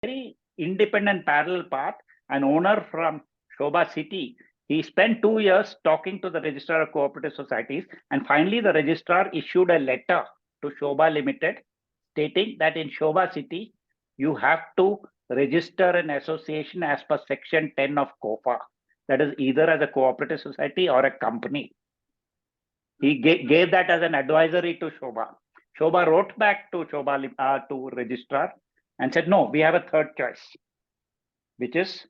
very independent parallel path. An owner from Sobha city, he spent 2 years talking to the registrar of cooperative societies, and finally the registrar issued a letter to Sobha Limited stating that in Sobha city, you have to register an association as per section 10 of COFA. That is either as a cooperative society or a company. He gave that as an advisory to Sobha. Sobha wrote back to to registrar and said, no, we have a third choice, which is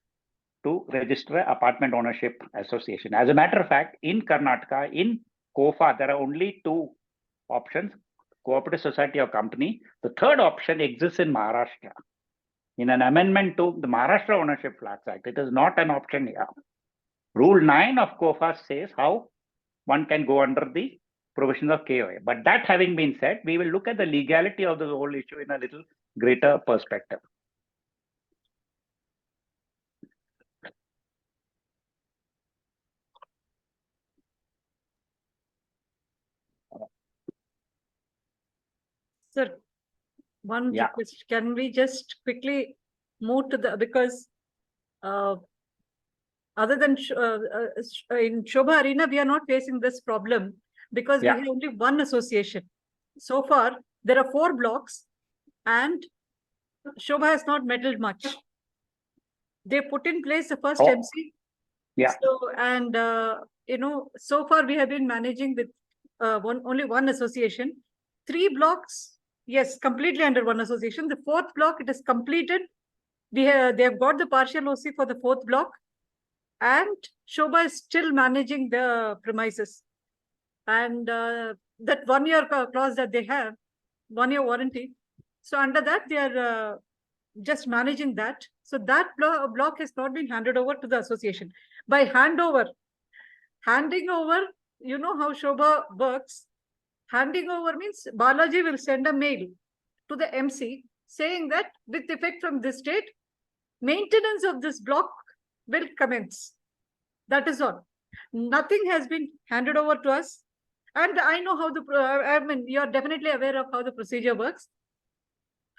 to register apartment ownership association. As a matter of fact, in Karnataka, in COFA, there are only two options, cooperative society or company. The third option exists in Maharashtra. In an amendment to the Maharashtra Ownership Flats Act, it is not an option here. Rule 9 of COFA says how one can go under the provisions of KOA. But that having been said, we will look at the legality of the whole issue in a little greater perspective. Sir, one request. Can we just quickly move to the, because other than in Sobha Arena, we are not facing this problem because we have only one association. So far, there are 4 blocks and Sobha has not meddled much. They put in place the first MC. Yeah. So, and, so far we have been managing with only one association. 3 blocks, yes, completely under one association. The 4th block, it is completed. They have got the partial OC for the 4th block. And Sobha is still managing the premises. And that 1 year clause that they have, 1 year warranty. So under that, they are just managing that. So that block has not been handed over to the association. By handing over, you know how Sobha works. Handing over means Balaji will send a mail to the MC saying that with effect from this date, maintenance of this block will commence. That is all. Nothing has been handed over to us. And I know how you're definitely aware of how the procedure works.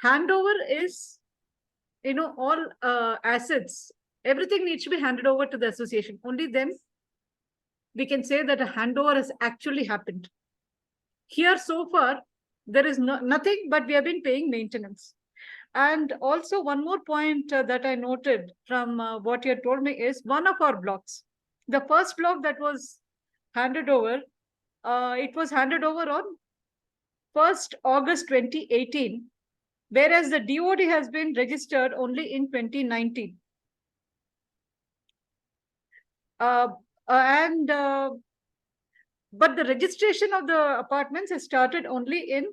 Handover is, all assets, everything needs to be handed over to the association. Only then we can say that a handover has actually happened. Here, so far, there is nothing, but we have been paying maintenance. And also one more point that I noted from what you had told me is one of our blocks. The first block that was handed over, it was handed over on 1st August 2018, whereas the DOD has been registered only in 2019. But the registration of the apartments has started only in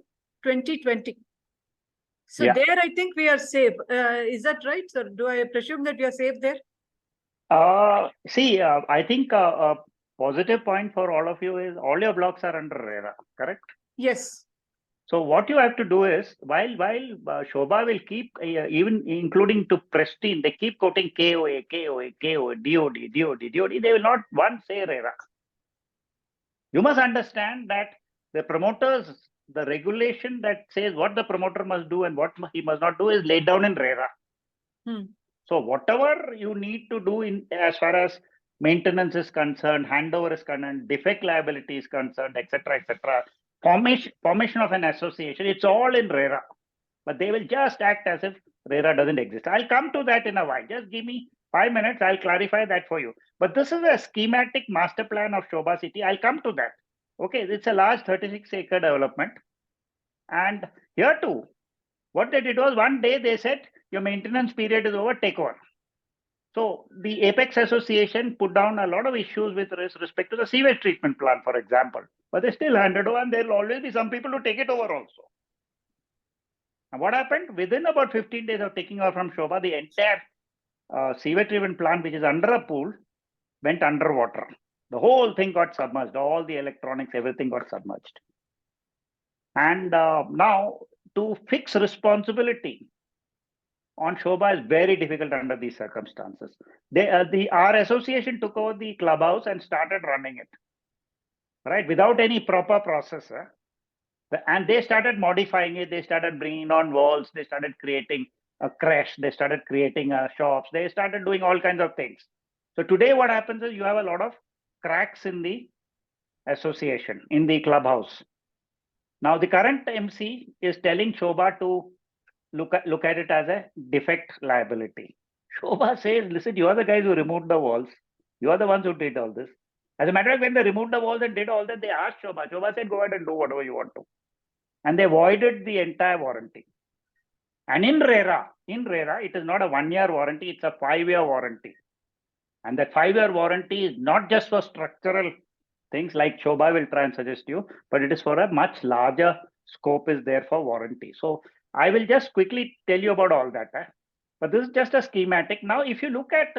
2020. So there, I think we are safe. Is that right, sir? Do I presume that we are safe there? I think a positive point for all of you is all your blocks are under RERA, correct? Yes. So what you have to do is, while Sobha will keep, even including to Prestige, they keep quoting KOA, DOD, they will not once say RERA. You must understand that the promoters, the regulation that says what the promoter must do and what he must not do is laid down in RERA. So whatever you need to do in as far as maintenance is concerned, handover is concerned, defect liability is concerned, etc., formation of an association, it's all in RERA. But they will just act as if RERA doesn't exist. I'll come to that in a while. Just give me 5 minutes. I'll clarify that for you. But this is a schematic master plan of Sobha City. I'll come to that. Okay, it's a large 36-acre development. And here too, what they did was one day they said, your maintenance period is over, take over. So the Apex Association put down a lot of issues with respect to the sewage treatment plant, for example. But they still handed over, and there will always be some people who take it over also. And what happened? Within about 15 days of taking over from Sobha, the entire sewage treatment plant, which is under a pool, went underwater. The whole thing got submerged. All the electronics, everything got submerged. And now to fix responsibility on Sobha is very difficult under these circumstances. Our association took over the clubhouse and started running it, right, without any proper process. And they started modifying it. They started bringing on walls. They started creating a crash. They started creating shops. They started doing all kinds of things. So today what happens is you have a lot of cracks in the association, in the clubhouse. Now the current MC is telling Sobha to look at it as a defect liability. Sobha says, listen, you are the guys who removed the walls. You are the ones who did all this. As a matter of fact, when they removed the walls and did all that, they asked Sobha. Sobha said, go ahead and do whatever you want to. And they voided the entire warranty. And in RERA, it is not a 1-year warranty, it's a 5-year warranty. And that 5-year warranty is not just for structural things like Sobha will try and suggest you, but it is for a much larger scope is there for warranty. So I will just quickly tell you about all that. But this is just a schematic. Now, if you look at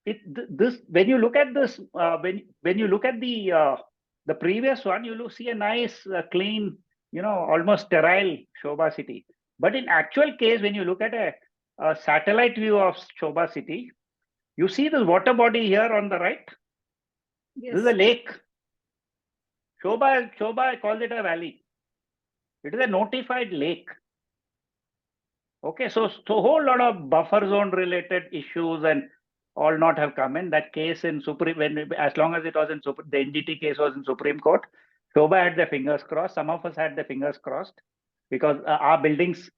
when you look at this, when you look at the previous one, you will see a nice, clean, almost sterile Sobha city. But in actual case, when you look at a satellite view of Sobha city, you see the water body here on the right. Yes. This is a lake. Sobha calls it a valley. It is a notified lake. Okay, so a whole lot of buffer zone related issues and all not have come in. That case in Supreme, as long as it was in the NGT case was in Supreme Court, Sobha had their fingers crossed. Some of us had their fingers crossed because our buildings,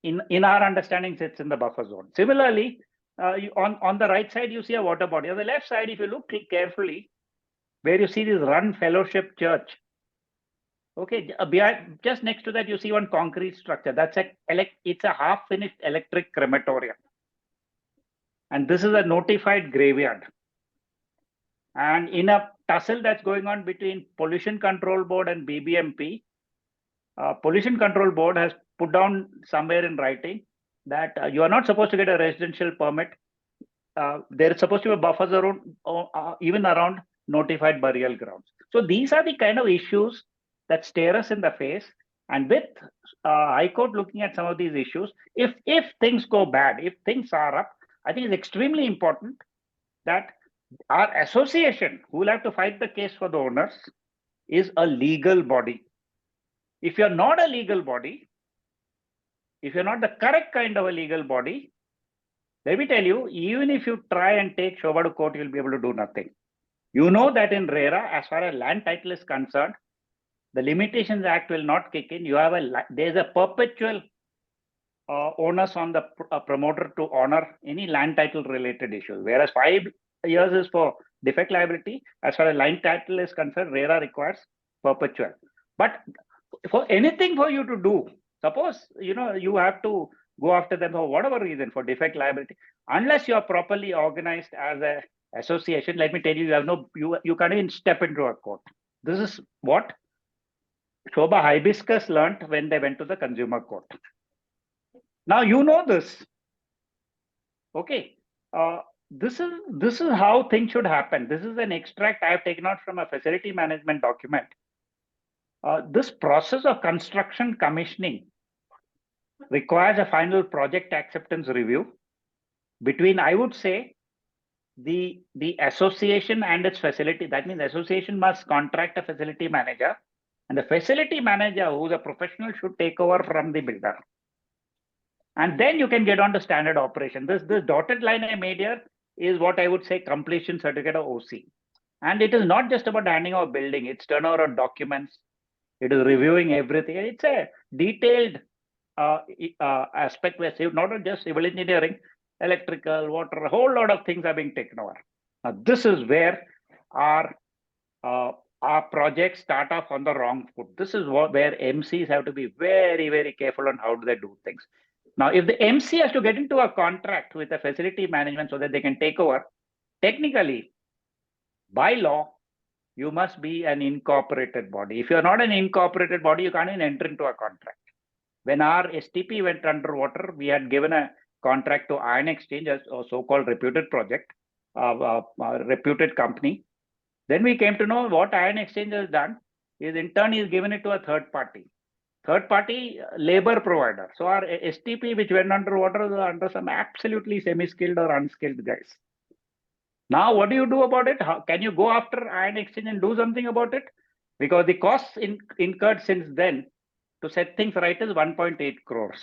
in our understanding, sits in the buffer zone. Similarly, on the right side, you see a water body. On the left side, if you look carefully, where you see this Run Fellowship Church, okay, behind, just next to that, you see one concrete structure. It's a half-finished electric crematorium. And this is a notified graveyard. And in a tussle that's going on between Pollution Control Board and BBMP, Pollution Control Board has put down somewhere in writing that you are not supposed to get a residential permit. There is supposed to be a buffer zone even around notified burial grounds. So these are the kind of issues that stare us in the face. And with High Court looking at some of these issues, if things go bad, if things are up, I think it's extremely important that our association, who will have to fight the case for the owners, is a legal body. If you're not a legal body, if you're not the correct kind of a legal body, let me tell you, even if you try and take Sobha to court, you'll be able to do nothing. You know that in RERA, as far as land title is concerned, the Limitations Act will not kick in. There's a perpetual onus on the promoter to honor any land title related issues, whereas 5 years is for defect liability. As far as land title is concerned, RERA requires perpetual. But for anything for you to do, suppose you have to go after them for whatever reason, for defect liability, unless you are properly organized as a association, let me tell you, you can't even step into a court. This is what Sobha Hibiscus learnt when they went to the consumer court. Now you know this. Okay. This is how things should happen. This is an extract I have taken out from a facility management document. This process of construction commissioning requires a final project acceptance review between, I would say, the association and its facility. That means association must contract a facility manager, and the facility manager, who's a professional, should take over from the builder. And then you can get on to standard operation. This dotted line I made here is what I would say completion certificate of OC. And it is not just about handing over building, it's turnover of documents, it is reviewing everything. It's a detailed aspect where not just civil engineering, electrical, water, a whole lot of things are being taken over. Now, this is where our projects start off on the wrong foot. This is where MCs have to be very, very careful on how do they do things. Now, if the MC has to get into a contract with a facility management so that they can take over, technically, by law, you must be an incorporated body. If you're not an incorporated body, you can't even enter into a contract. When our STP went underwater, we had given a contract to Iron Exchange, a so-called reputed project, a reputed company. Then we came to know what Iron Exchange has done is in turn he's given it to a third party labor provider. So our STP, which went underwater, was under some absolutely semi-skilled or unskilled guys. Now, what do you do about it? Can you go after Iron Exchange and do something about it? Because the costs incurred since then to set things right is 1.8 crores.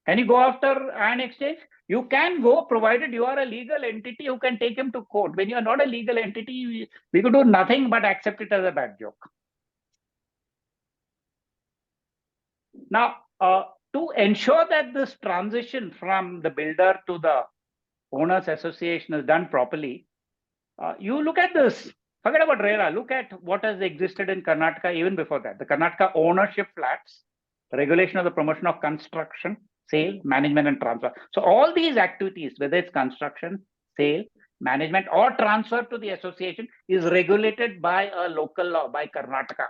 Can you go after an exchange? You can go, provided you are a legal entity who can take him to court. When you are not a legal entity, we could do nothing but accept it as a bad joke. Now, to ensure that this transition from the builder to the owners association is done properly, you look at this. Forget about RERA. Look at what has existed in Karnataka even before that. The Karnataka ownership flats, regulation of the promotion of construction, sale, management, and transfer. So all these activities, whether it's construction, sale, management, or transfer to the association, is regulated by a local law, by Karnataka.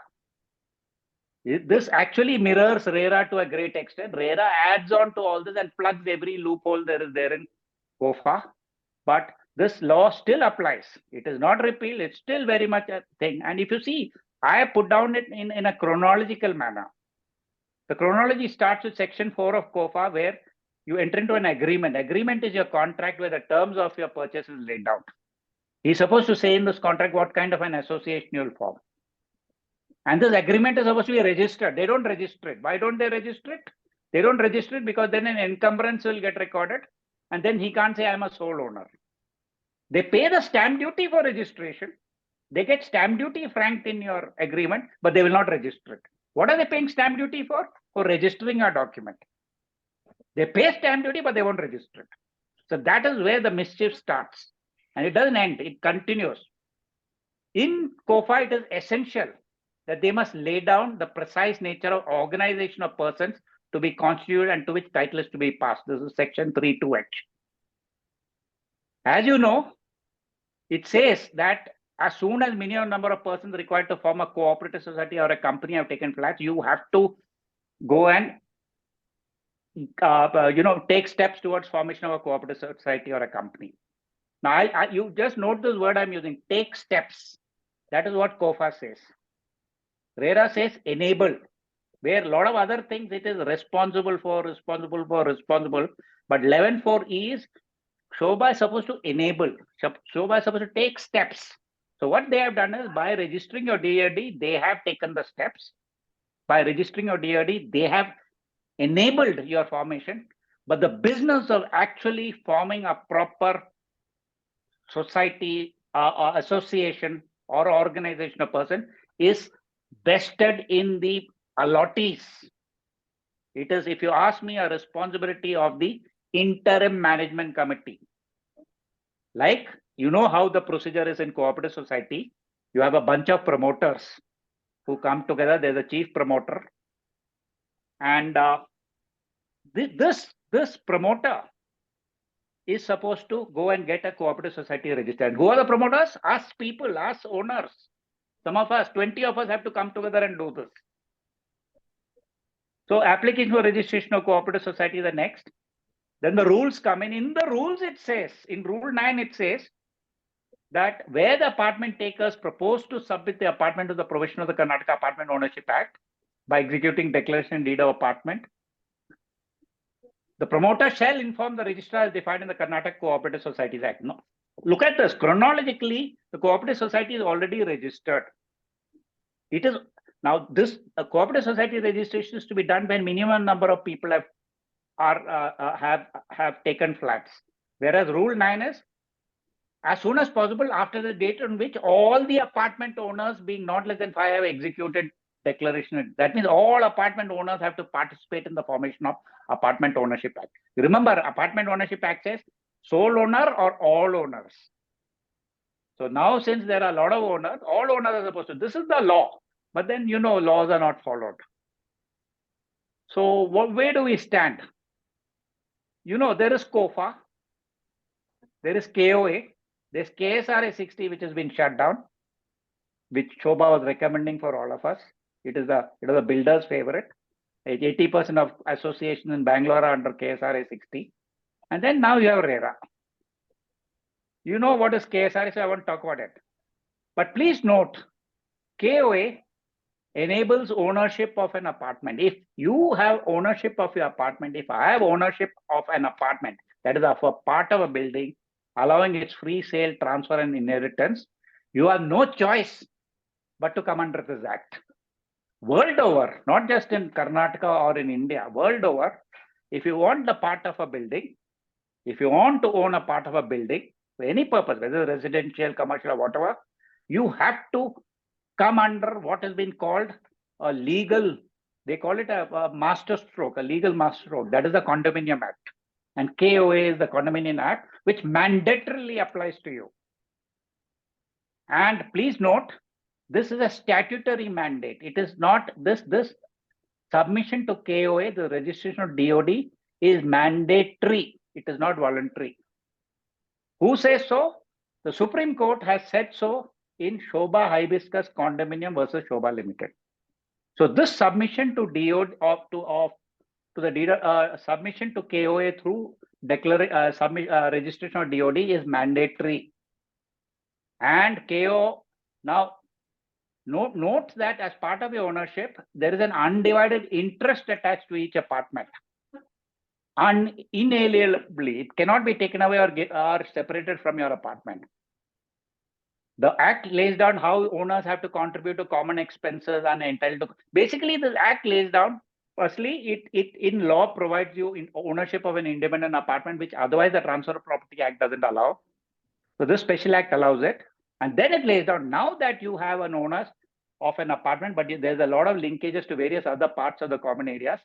This actually mirrors RERA to a great extent. RERA adds on to all this and plugs every loophole there is there in COFA. But this law still applies. It is not repealed. It's still very much a thing. And if you see, I have put down it in a chronological manner. The chronology starts with section 4 of COFA, where you enter into an agreement. Agreement is your contract where the terms of your purchase is laid out. He's supposed to say in this contract what kind of an association you'll form. And this agreement is supposed to be registered. They don't register it. Why don't they register it? They don't register it because then an encumbrance will get recorded. And then he can't say I'm a sole owner. They pay the stamp duty for registration. They get stamp duty franked in your agreement, but they will not register it. What are they paying stamp duty for? For registering a document. They pay stamp duty, but they won't register it. So that is where the mischief starts. And it doesn't end, it continues. In COFA, it is essential that they must lay down the precise nature of organization of persons to be constituted and to which title is to be passed. This is section 3.2h. As you know, it says that as soon as minimum number of persons required to form a cooperative society or a company have taken flats, you have to go and take steps towards formation of a cooperative society or a company. Now, you just note this word I'm using, take steps. That is what COFA says. RERA says enable, where a lot of other things it is responsible for. But 11.4 is Sobha is supposed to enable. Sobha is supposed to take steps. So what they have done is by registering your DRD, they have taken the steps. By registering your DRD, they have enabled your formation. But the business of actually forming a proper society, or association, or organization of person is vested in the allottees. It is, if you ask me, a responsibility of the interim management committee. Like, you know how the procedure is in cooperative society. You have a bunch of promoters who come together. There's a chief promoter. And this promoter is supposed to go and get a cooperative society registered. Who are the promoters? Us people, us owners. Some of us, 20 of us have to come together and do this. So application for registration of cooperative society is the next. Then the rules come in. In the rules, it says, in Rule 9, it says that where the apartment takers propose to submit the apartment to the provision of the Karnataka Apartment Ownership Act by executing declaration and deed of apartment, the promoter shall inform the registrar as defined in the Karnataka Cooperative Societies Act. No. Look at this. Chronologically, the cooperative society is already registered. It is now this cooperative society registration is to be done when minimum number of people have taken flats. Whereas Rule 9 is as soon as possible after the date on which all the apartment owners, being not less than 5, have executed declaration. That means all apartment owners have to participate in the formation of Apartment Ownership Act. Remember, Apartment Ownership Act says sole owner or all owners. So now, since there are a lot of owners, all owners are supposed to. This is the law, but then laws are not followed. So where do we stand? There is COFA, there is KOA, there's KSRA 60, which has been shut down, which Sobha was recommending for all of us. It is the builder's favorite. 80% of associations in Bangalore are under KSRA 60. And then now you have RERA. You know what is KSRA, so I won't talk about it. But please note, KOA enables ownership of an apartment. If you have ownership of your apartment, if I have ownership of an apartment, that is a part of a building, allowing its free sale, transfer, and inheritance, you have no choice but to come under this act. World over, not just in Karnataka or in India, world over, if you want the part of a building, if you want to own a part of a building for any purpose, whether residential, commercial, or whatever, you have to come under what has been called a legal, they call it a master stroke, a legal master stroke. That is the Condominium Act. And KOA is the Condominium Act, which mandatorily applies to you. And please note, this is a statutory mandate. It is not this submission to KOA, the registration of DOD, is mandatory. It is not voluntary. Who says so? The Supreme Court has said so in Sobha Hibiscus Condominium versus Sobha Limited. So this submission to DOD submission to KOA through registration of DOD is mandatory. And KO now note that as part of your ownership, there is an undivided interest attached to each apartment. Inalienably, it cannot be taken away or separated from your apartment. The Act lays down how owners have to contribute to common expenses and entitled to. Basically, the Act lays down. Firstly, it in law provides you in ownership of an independent apartment, which otherwise the Transfer of Property Act doesn't allow. So this special act allows it. And then it lays down, now that you have an owner of an apartment, but there's a lot of linkages to various other parts of the common areas,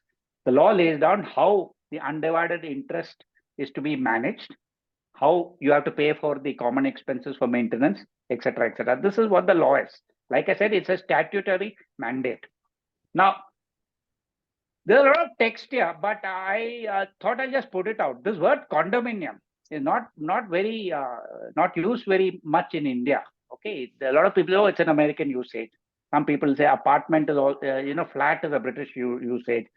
the law lays down how the undivided interest is to be managed, how you have to pay for the common expenses for maintenance, etc., etc. This is what the law is. Like I said, it's a statutory mandate. Now, there's a lot of text here, but I thought I'll just put it out. This word condominium is not used very much in India. Okay, a lot of people know it's an American usage. Some people say apartment is all, flat is a British usage.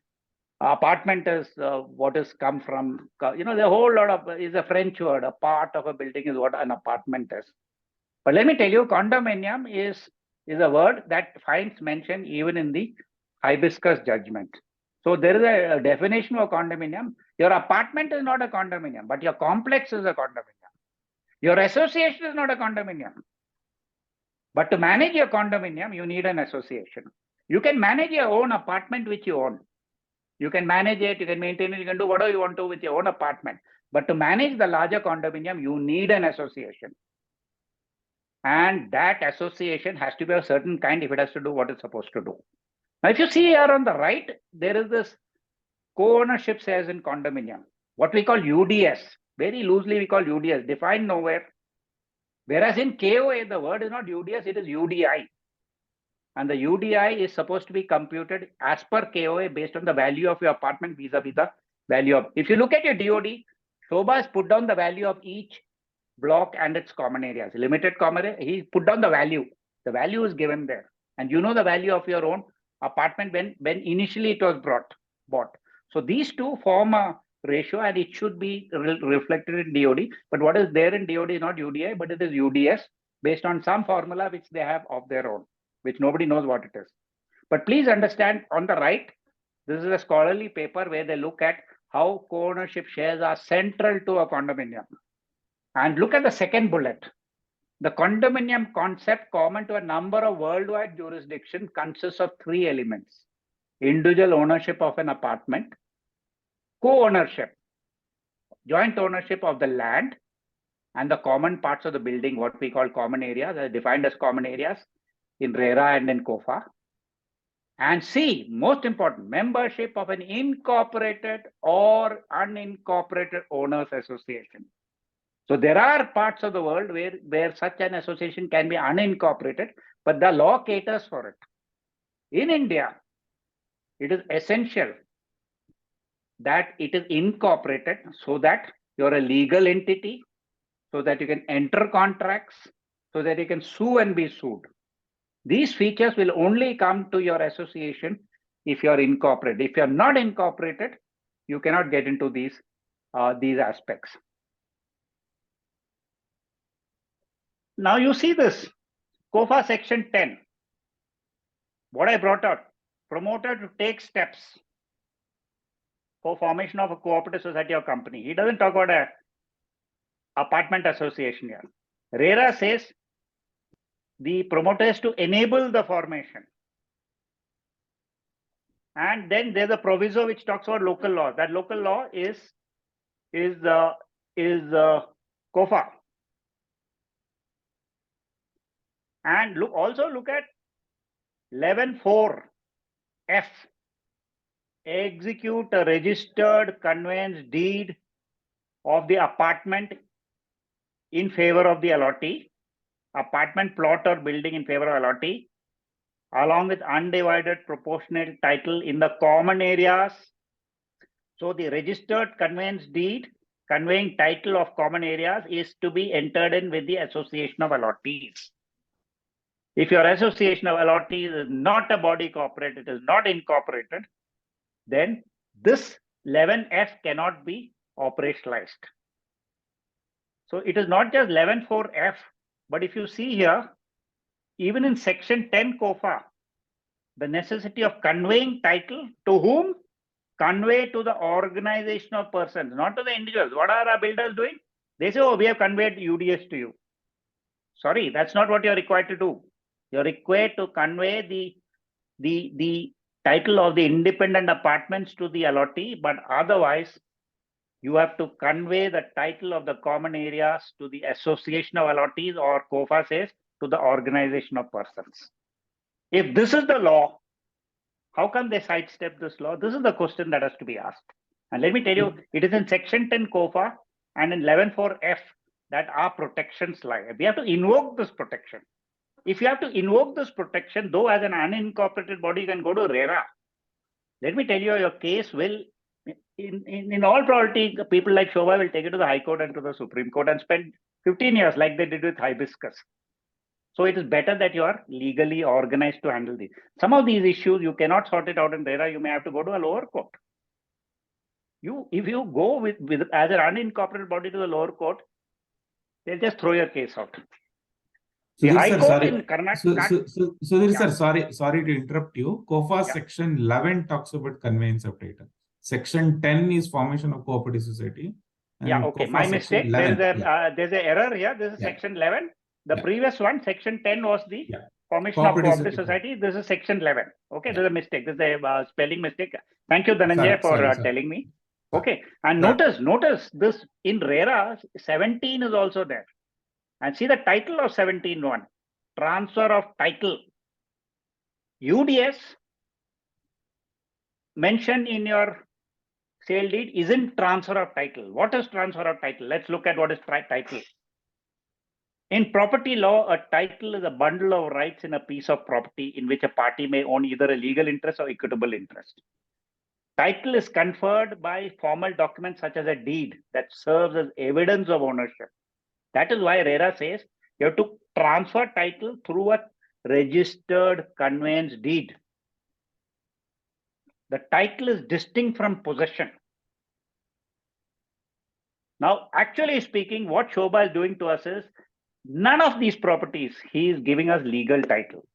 Apartment is what has come from, the whole lot of is a French word. A part of a building is what an apartment is. But let me tell you, condominium is a word that finds mention even in the Hibiscus judgment. So there is a definition of condominium. Your apartment is not a condominium, but your complex is a condominium. Your association is not a condominium. But to manage your condominium, you need an association. You can manage your own apartment which you own. You can manage it, you can maintain it, you can do whatever you want to with your own apartment. But to manage the larger condominium, you need an association. And that association has to be a certain kind if it has to do what it's supposed to do. Now, if you see here on the right, there is this co-ownership shares in condominium, what we call UDS. Very loosely, we call UDS, defined nowhere. Whereas in KOA, the word is not UDS, it is UDI. And the UDI is supposed to be computed as per KOA based on the value of your apartment vis-a-vis the value of. If you look at your DOD, Sobha has put down the value of each block and its common areas. Limited common area, he put down the value. The value is given there. And you know the value of your own apartment when initially it was bought. So these two form a ratio and it should be reflected in DOD. But what is there in DOD is not UDI, but it is UDS based on some formula which they have of their own, which nobody knows what it is. But please understand, on the right, this is a scholarly paper where they look at how co-ownership shares are central to a condominium. And look at the second bullet. The condominium concept, common to a number of worldwide jurisdictions, consists of three elements: individual ownership of an apartment, co-ownership, joint ownership of the land, and the common parts of the building, what we call common areas, are defined as common areas in RERA and in COFA. And C, most important, membership of an incorporated or unincorporated owners association. So there are parts of the world where such an association can be unincorporated, but the law caters for it. In India, it is essential that it is incorporated so that you're a legal entity, so that you can enter contracts, so that you can sue and be sued. These features will only come to your association if you're incorporated. If you're not incorporated, you cannot get into these aspects. Now you see this, COFA section 10. What I brought out, promoter to take steps for formation of a cooperative society or company. He doesn't talk about a apartment association here. RERA says the promoter is to enable the formation. And then there's a proviso which talks about local law. That local law is COFA. And also look at 11.4F. Execute a registered conveyance deed of the apartment in favor of the allottee, apartment plot or building in favor of allottee, along with undivided proportional title in the common areas. So the registered conveyance deed conveying title of common areas is to be entered in with the association of allottees. If your association of allottees is not a body corporate, it is not incorporated, then this 11F cannot be operationalized. So it is not just 11.4F, but if you see here, even in section 10 COFA, the necessity of conveying title to whom? Convey to the organization of persons, not to the individuals. What are our builders doing? They say, oh, we have conveyed UDS to you. Sorry, that's not what you're required to do. You're required to convey the title of the independent apartments to the allottee, but otherwise, you have to convey the title of the common areas to the association of allottees, or COFA says to the organization of persons. If this is the law, how come they sidestep this law? This is the question that has to be asked. And let me tell you, it is in section 10 COFA and in 11.4F that our protections lie. We have to invoke this protection. If you have to invoke this protection, though as an unincorporated body, you can go to RERA. Let me tell you, your case will, in all probability, people like Sobha will take it to the High Court and to the Supreme Court and spend 15 years like they did with hibiscus. So it is better that you are legally organized to handle these. Some of these issues, you cannot sort it out in RERA, you may have to go to a lower court. If you go with as an unincorporated body to the lower court, they'll just throw your case out. The Sudhir High sir, Court sorry. in Karnataka. Sudhir Yeah. sir, sorry to interrupt you. COFA section 11 talks about conveyance of title. Section 10 is formation of cooperative society. Yeah, okay, my mistake. 11, there's an error here. This is section 11. The previous one, section 10, was the formation of cooperative society. This is section 11. Okay, there's a mistake. There's a spelling mistake. Thank you, Dhananjay, for telling me. Okay, and notice this in RERA, 17 is also there. And see the title of 17.1, transfer of title. UDS mentioned in your sale deed isn't transfer of title. What is transfer of title? Let's look at what is title. In property law, a title is a bundle of rights in a piece of property in which a party may own either a legal interest or equitable interest. Title is conferred by formal documents such as a deed that serves as evidence of ownership. That is why RERA says you have to transfer title through a registered conveyance deed. The title is distinct from possession. Now, actually speaking, what Sobha is doing to us is, none of these properties, he is giving us legal title.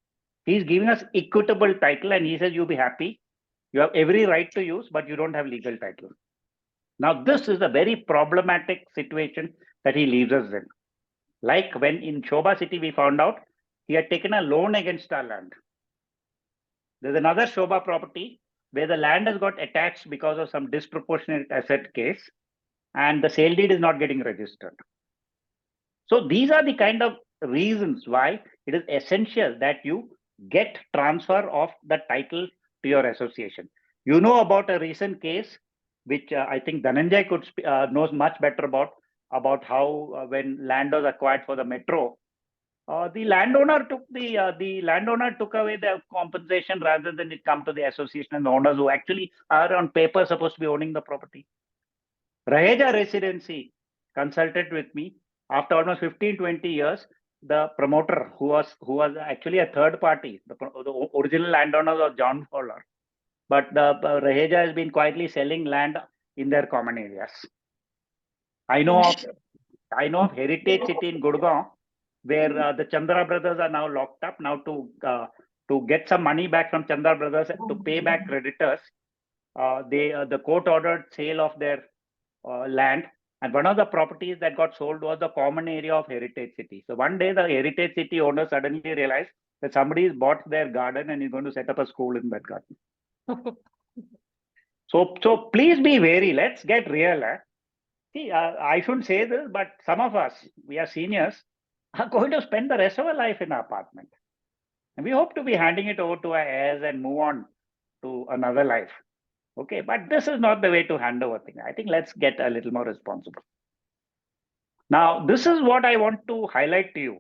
He is giving us equitable title, and he says, you'll be happy. You have every right to use, but you don't have legal title. Now, this is a very problematic situation that he leaves us in. Like when in Sobha city, we found out he had taken a loan against our land. There's another Sobha property where the land has got attached because of some disproportionate asset case, and the sale deed is not getting registered. So these are the kind of reasons why it is essential that you get transfer of the title to your association. You know about a recent case, which I think Dhananjay knows much better about how when land was acquired for the metro, the landowner took away the compensation rather than it come to the association and the owners who actually are on paper supposed to be owning the property. Raheja Residency consulted with me after almost 15-20 years. The promoter, who was actually a third party, the original landowner was John Fowler, but the Raheja has been quietly selling land in their common areas. I know of Heritage City in Gurgaon, where the Chandra brothers are now locked up. Now to get some money back from Chandra brothers to pay back creditors, the court ordered sale of their land, and one of the properties that got sold was the common area of Heritage City. So one day the Heritage City owner suddenly realized that somebody has bought their garden and is going to set up a school in that garden. So please be wary. Let's get real. See, I shouldn't say this, but some of us, we are seniors, are going to spend the rest of our life in an apartment. And we hope to be handing it over to our heirs and move on to another life. Okay, but this is not the way to hand over things. I think let's get a little more responsible. Now, this is what I want to highlight to you.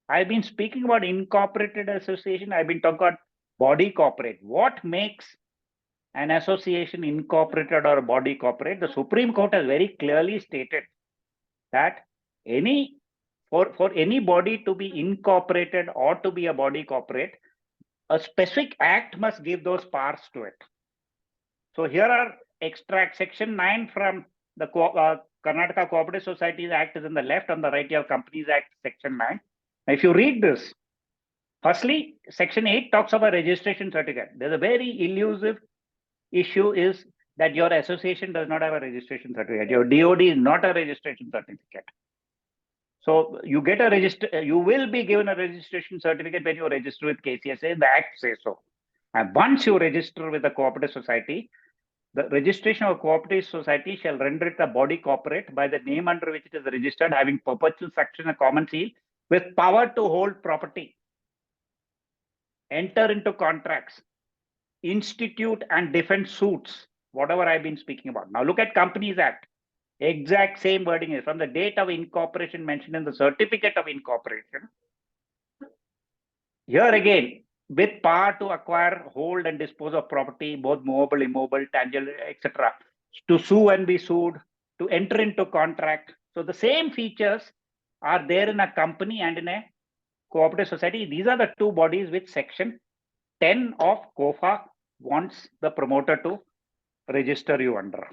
I've been speaking about incorporated association. I've been talking about body corporate. What makes an association incorporated or a body corporate? The Supreme Court has very clearly stated that for any body to be incorporated or to be a body corporate, a specific act must give those powers to it. So here are extract section 9 from the Karnataka Cooperative Societies Act is in the left, on the right you have Companies Act section 9. Now, if you read this, firstly, section 8 talks of a registration certificate. There's a very elusive issue is that your association does not have a registration certificate. Your DOD is not a registration certificate. So you get a you will be given a registration certificate when you register with KCSA. The Act says so. And once you register with a cooperative society, the registration of a cooperative society shall render it a body corporate by the name under which it is registered, having perpetual succession and common seal, with power to hold property, enter into contracts, institute and defend suits, whatever I've been speaking about. Now look at Companies Act. Exact same wording is from the date of incorporation mentioned in the certificate of incorporation. Here again, with power to acquire, hold and dispose of property, both movable, immobile, tangible, etc., to sue and be sued, to enter into contract. So the same features are there in a company and in a cooperative society. These are the two bodies which section 10 of COFA wants the promoter to register you under.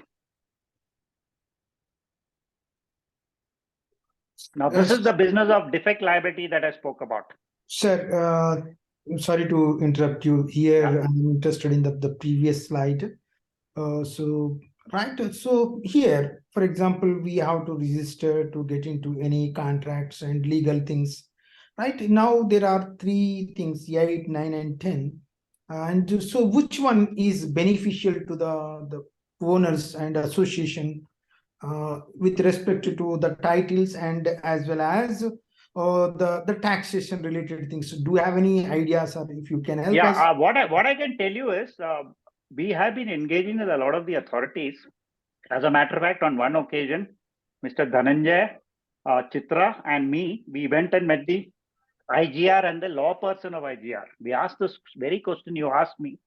Now, this is the business of defect liability that I spoke about. Sir, sorry to interrupt you here. Yeah. I'm interested in the previous slide. So here, for example, we have to register to get into any contracts and legal things. Right now, there are three things: 8, 9, and 10. And so, which one is beneficial to the owners and association with respect to the titles and as well as the taxation related things? Do you have any ideas, or if you can help us? What I can tell you is we have been engaging with a lot of the authorities. As a matter of fact, on one occasion, Mr. Dhananjay, Chitra, and me, we went and met the IGR and the law person of IGR. We asked this very question you asked me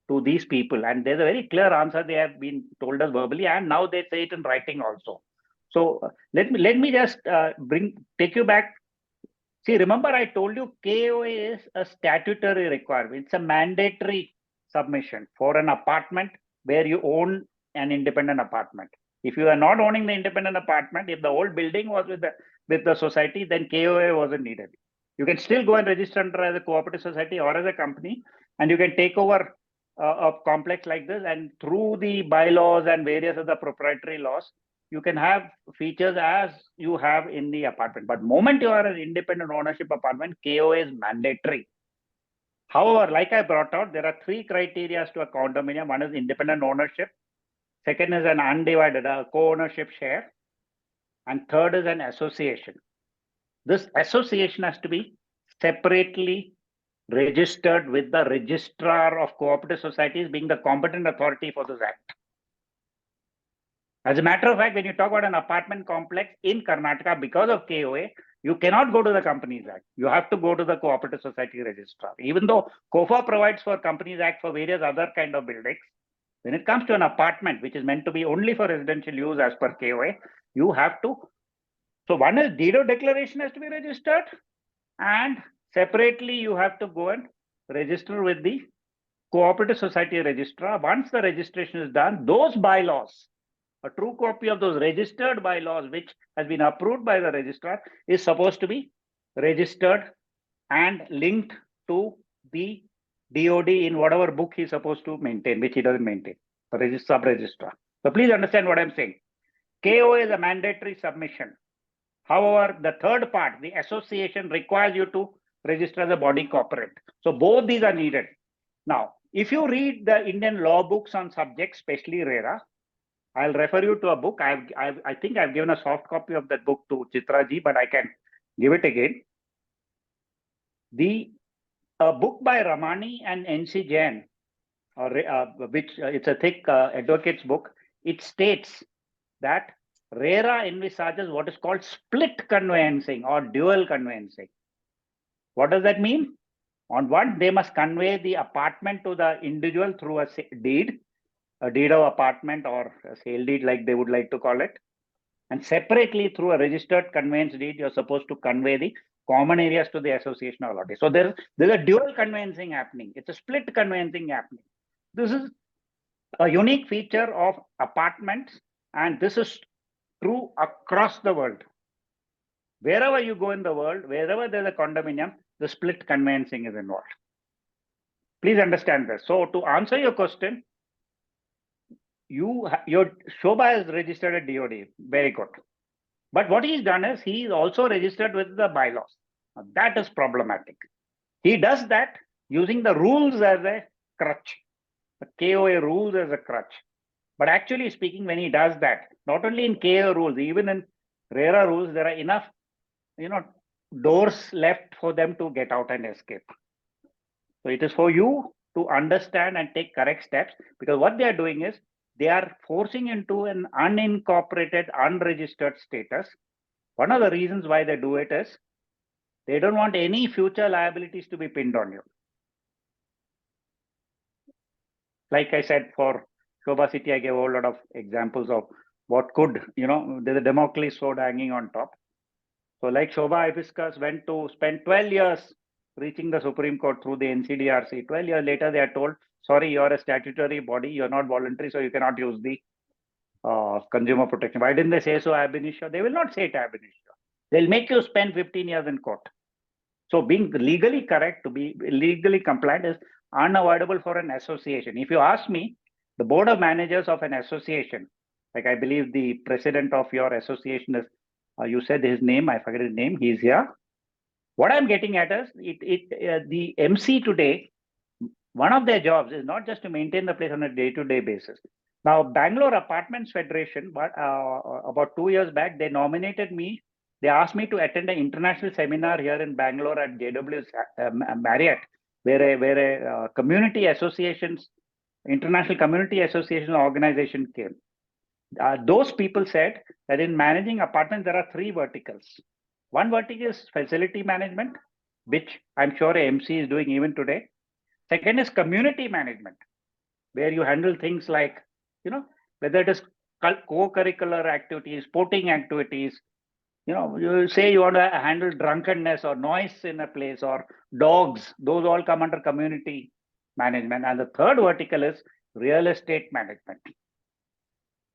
to these people, and there's a very clear answer they have been told us verbally, and now they say it in writing also. So let me just take you back. See, remember I told you KOA is a statutory requirement. It's a mandatory submission for an apartment where you own an independent apartment. If you are not owning the independent apartment, if the old building was with the society, then KOA wasn't needed. You can still go and register under as a cooperative society or as a company, and you can take over a complex like this, and through the bylaws and various other proprietary laws, you can have features as you have in the apartment. But moment you are an independent ownership apartment, KOA is mandatory. However, like I brought out, there are three criteria to a condominium. One is independent ownership. Second is an undivided co-ownership share. And third is an association. This association has to be separately registered with the registrar of cooperative societies, being the competent authority for this act. As a matter of fact, when you talk about an apartment complex in Karnataka, because of KOA, you cannot go to the Companies Act. You have to go to the cooperative society registrar. Even though COFA provides for Companies Act for various other kind of buildings, when it comes to an apartment, which is meant to be only for residential use as per KOA, you have to. So one is deed of declaration has to be registered, and separately you have to go and register with the cooperative society registrar. Once the registration is done, those bylaws, a true copy of those registered bylaws, which has been approved by the registrar, is supposed to be registered and linked to the DOD in whatever book he's supposed to maintain, which he doesn't maintain, the sub-registrar. So please understand what I'm saying. KOA is a mandatory submission. However, the third part, the association, requires you to register as a body corporate. So both these are needed. Now, If you read the Indian law books on subjects, especially RERA, I'll refer you to a book. I think I've given a soft copy of that book to Chitraji, but I can give it again. A book by Ramani and N.C. Jain, which it's a thick advocate's book. It states that RERA envisages what is called split conveyancing or dual conveyancing. What does that mean? On one, they must convey the apartment to the individual through a deed of apartment or a sale deed, like they would like to call it. And separately, through a registered conveyance deed, you're supposed to convey the common areas to the association or lottery. So there's a dual conveyancing happening. It's a split conveyancing happening. This is a unique feature of apartments, and this is true across the world. Wherever you go in the world, wherever there's a condominium, the split conveyancing is involved. Please understand this. So to answer your question, your Sobha has registered a DOD. Very good. But what he's done is he's also registered with the bylaws. Now, that is problematic. He does that using the rules as a crutch, the KOA rules as a crutch. But actually speaking, when he does that, not only in KOA rules, even in RERA rules, there are enough, doors left for them to get out and escape. So it is for you to understand and take correct steps, because what they are doing is they are forcing into an unincorporated, unregistered status. One of the reasons why they do it is they don't want any future liabilities to be pinned on you. Like I said, for Sobha City, I gave a whole lot of examples of what could, there's a Damocles sword hanging on top. So like Sobha Hibiscus went to spend 12 years reaching the Supreme Court through the NCDRC. 12 years later, they are told, sorry, you're a statutory body, you're not voluntary, so you cannot use the consumer protection. Why didn't they say so ab initio? They will not say it ab initio. They'll make you spend 15 years in court. So being legally correct, to be legally compliant, is unavoidable for an association. If you ask me, the board of managers of an association, like I believe the president of your association is, you said his name, I forget his name, he's here. What I'm getting at is, the MC today, one of their jobs is not just to maintain the place on a day-to-day basis. Now, Bangalore Apartments Federation, about 2 years back, they nominated me. They asked me to attend an international seminar here in Bangalore at JW Marriott, where a community associations, international community association organization came. Those people said that in managing apartments, there are 3 verticals. One vertical is facility management, which I'm sure a MC is doing even today. Second is community management, where you handle things like, whether it is co-curricular activities, sporting activities, you say you want to handle drunkenness or noise in a place or dogs, those all come under community management. And the third vertical is real estate management.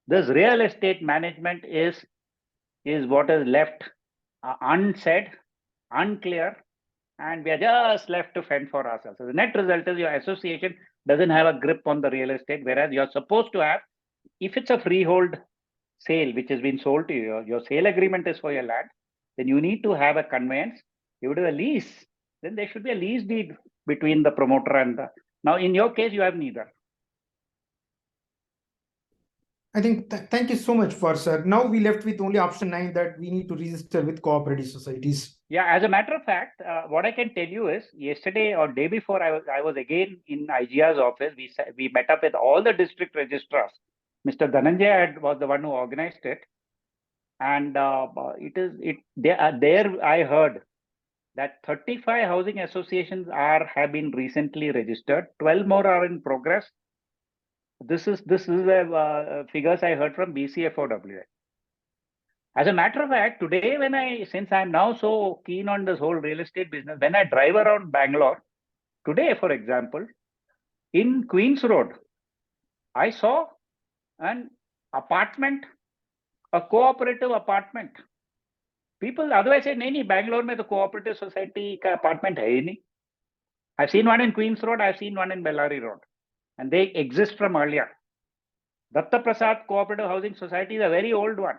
This real estate management is what is left unsaid, unclear, and we are just left to fend for ourselves. So the net result is your association doesn't have a grip on the real estate, whereas you're supposed to have, if it's a freehold sale which has been sold to you, your sale agreement is for your land, then you need to have a conveyance. If it is a lease, then there should be a lease deed between the promoter and the. Now, in your case, you have neither. I think, thank you so much for, sir. Now we left with only option 9, that we need to register with cooperative societies. Yeah, as a matter of fact, what I can tell you is, yesterday or day before, I was again in IGR's office. We met up with all the district registrars. Mr. Dhananjay was the one who organized it, and there I heard that 35 housing associations have been recently registered. 12 more are in progress. This is figures I heard from BCFOWA. As a matter of fact, today since I'm now so keen on this whole real estate business, when I drive around Bangalore, today, for example, in Queens Road, I saw an apartment, a cooperative apartment. People otherwise say, nahi, Bangalore mein to cooperative society ka apartment hai nahi. I've seen one in Queens Road, I've seen one in Bellary Road, and they exist from earlier. Datta Prasad Cooperative Housing Society is a very old one.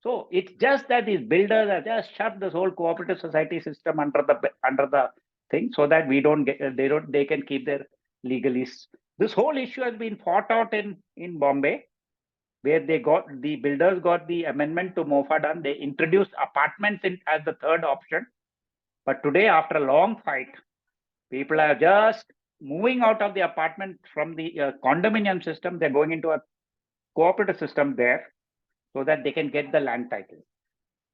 So it's just that these builders have just shoved this whole cooperative society system under the thing, so that they can keep their legally. This whole issue has been fought out in Bombay, where the builders got the amendment to MOFA done. They introduced apartments as the third option. But today, after a long fight, people are just moving out of the apartment from the condominium system. They're going into a cooperative system there so that they can get the land title.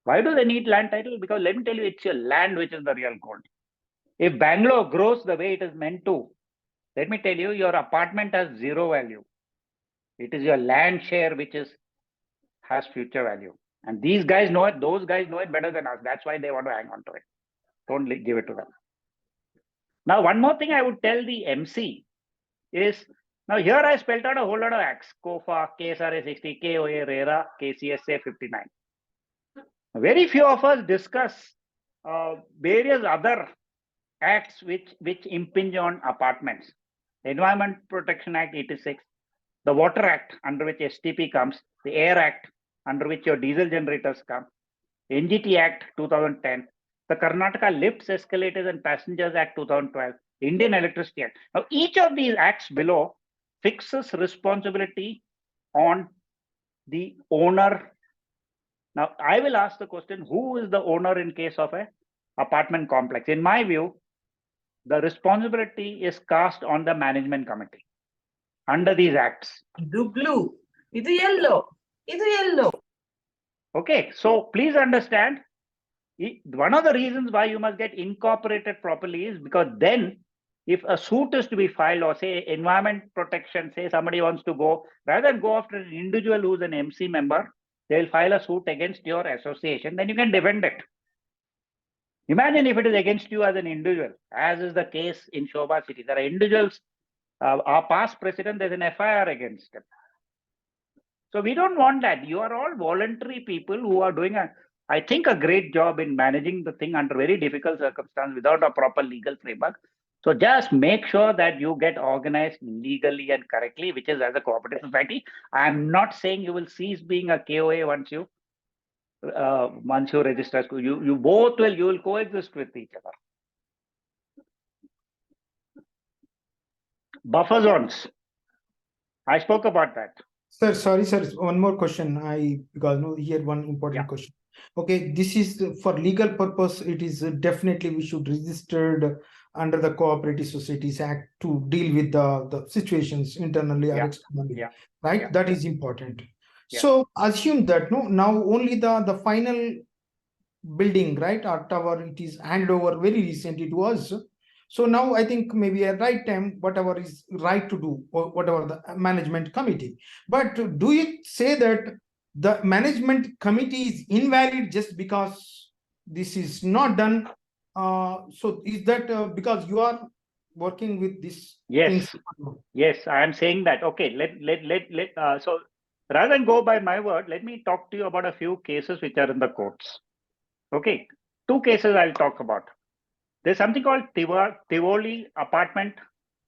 Why do they need land title? Because let me tell you, it's your land which is the real gold. If Bangalore grows the way it is meant to, let me tell you, your apartment has zero value. It is your land share which has future value. And these guys know it. Those guys know it better than us. That's why they want to hang on to it. Don't give it to them. Now, one more thing I would tell the MC is, now here I spelled out a whole lot of acts: COFA, KSRA 60, KOA, RERA, KCSA 59. Very few of us discuss various other acts which impinge on apartments. The Environment Protection Act 86, the Water Act under which STP comes, the Air Act under which your diesel generators come, NGT Act 2010, the Karnataka Lifts, Escalators and Passengers Act 2012, Indian Electricity Act. Now, each of these acts below fixes responsibility on the owner. Now, I will ask the question, who is the owner in case of an apartment complex? In my view, the responsibility is cast on the management committee under these acts. Idu blue, idu yellow, idu yellow. Okay, so please understand, one of the reasons why you must get incorporated properly is because then if a suit is to be filed, or say environment protection, say somebody wants to go, rather than go after an individual who's an MC member, they'll file a suit against your association, then you can defend it. Imagine if it is against you as an individual, as is the case in Sobha city. There are individuals, our past president, there's an FIR against them. So we don't want that. You are all voluntary people who are doing I think, a great job in managing the thing under very difficult circumstances without a proper legal framework. So just make sure that you get organized legally and correctly, which is as a cooperative society. I'm not saying you will cease being a KOA once you register. You will coexist with each other. Buffer zones. I spoke about that. Sir, sorry, sir. One more question. Because no, here one important question. Okay, this is for legal purpose. It is definitely we should registered under the Cooperative Societies Act to deal with the situations internally or externally. Right, that is important. So assume that now only the final building, right, or tower, it is handed over very recent. It was. So now I think maybe a right time, whatever is right to do, or whatever the management committee. But do you say that the management committee is invalid just because this is not done? So is that because you are working with this? Yes, yes, I am saying that. Okay, so rather than go by my word, let me talk to you about a few cases which are in the courts. Okay, two cases I'll talk about. There's something called Tivoli Apartment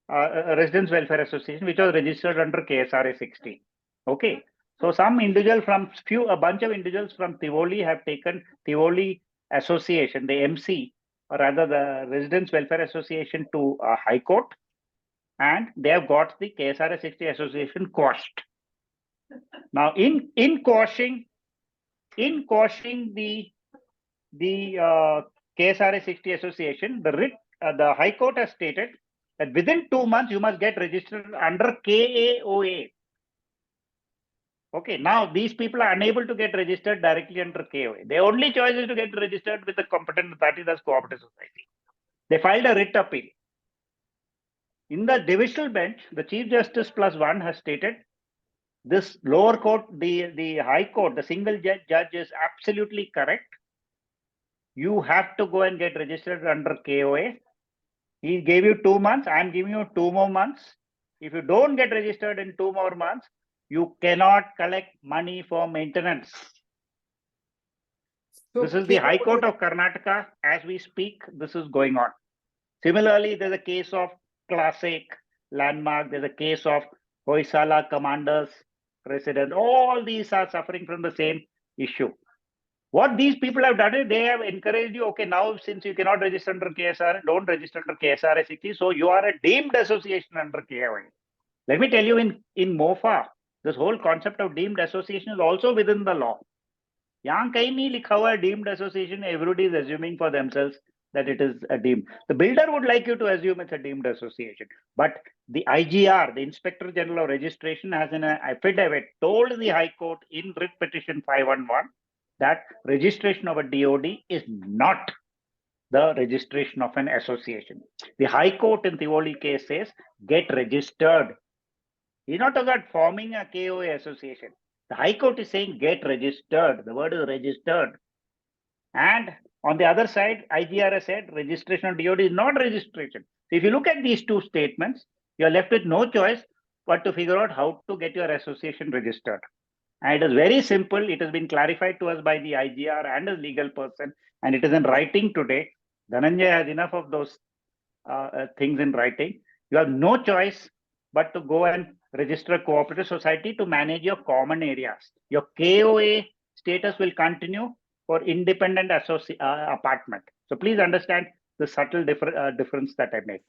Residence Welfare Association, which was registered under KSRA 60. Okay, so a bunch of individuals from Tivoli have taken Tivoli Association, the MC, or rather the Residence Welfare Association, to High Court, and they have got the KSRA 60 Association quashed. Now, in quashing the KSRA 60 Association, the High Court has stated that within 2 months you must get registered under KAOA. Okay, now these people are unable to get registered directly under KOA. Their only choice is to get registered with the competent authority, that's Cooperative Society. They filed a writ appeal. In the divisional bench, the Chief Justice +1 has stated this lower court, the High Court, the single judge is absolutely correct. You have to go and get registered under KOA. He gave you 2 months. I'm giving you 2 more months. If you don't get registered in 2 more months, you cannot collect money for maintenance. So this is the High Court of Karnataka. As we speak, this is going on. Similarly, there's a case of Classic, Landmark. There's a case of Hoysala Commanders Residence. All these are suffering from the same issue. What these people have done is they have encouraged you, okay, now since you cannot register under KSR, don't register under KSR 60, so you are a deemed association under KOA. Let me tell you, in MOFA, this whole concept of deemed association is also within the law. Yahan kahin nahi likha hua hai deemed association, everybody is assuming for themselves that it is a deemed. The builder would like you to assume it's a deemed association. But the IGR, the Inspector General of Registration, has in an affidavit told the High Court in writ petition 511 that registration of a DOD is not the registration of an association. The High Court in the Tivoli case says, get registered. He's not talking about forming a KOA association. The High Court is saying, get registered. The word is registered. And on the other side, IGR has said registration of DOD is not registration. So if you look at these two statements, you're left with no choice but to figure out how to get your association registered. And it is very simple. It has been clarified to us by the IGR and a legal person, and it is in writing today. Dhananjay has enough of those things in writing. You have no choice but to go and register a cooperative society to manage your common areas. Your KOA status will continue for independent apartment. So please understand the subtle difference that I make.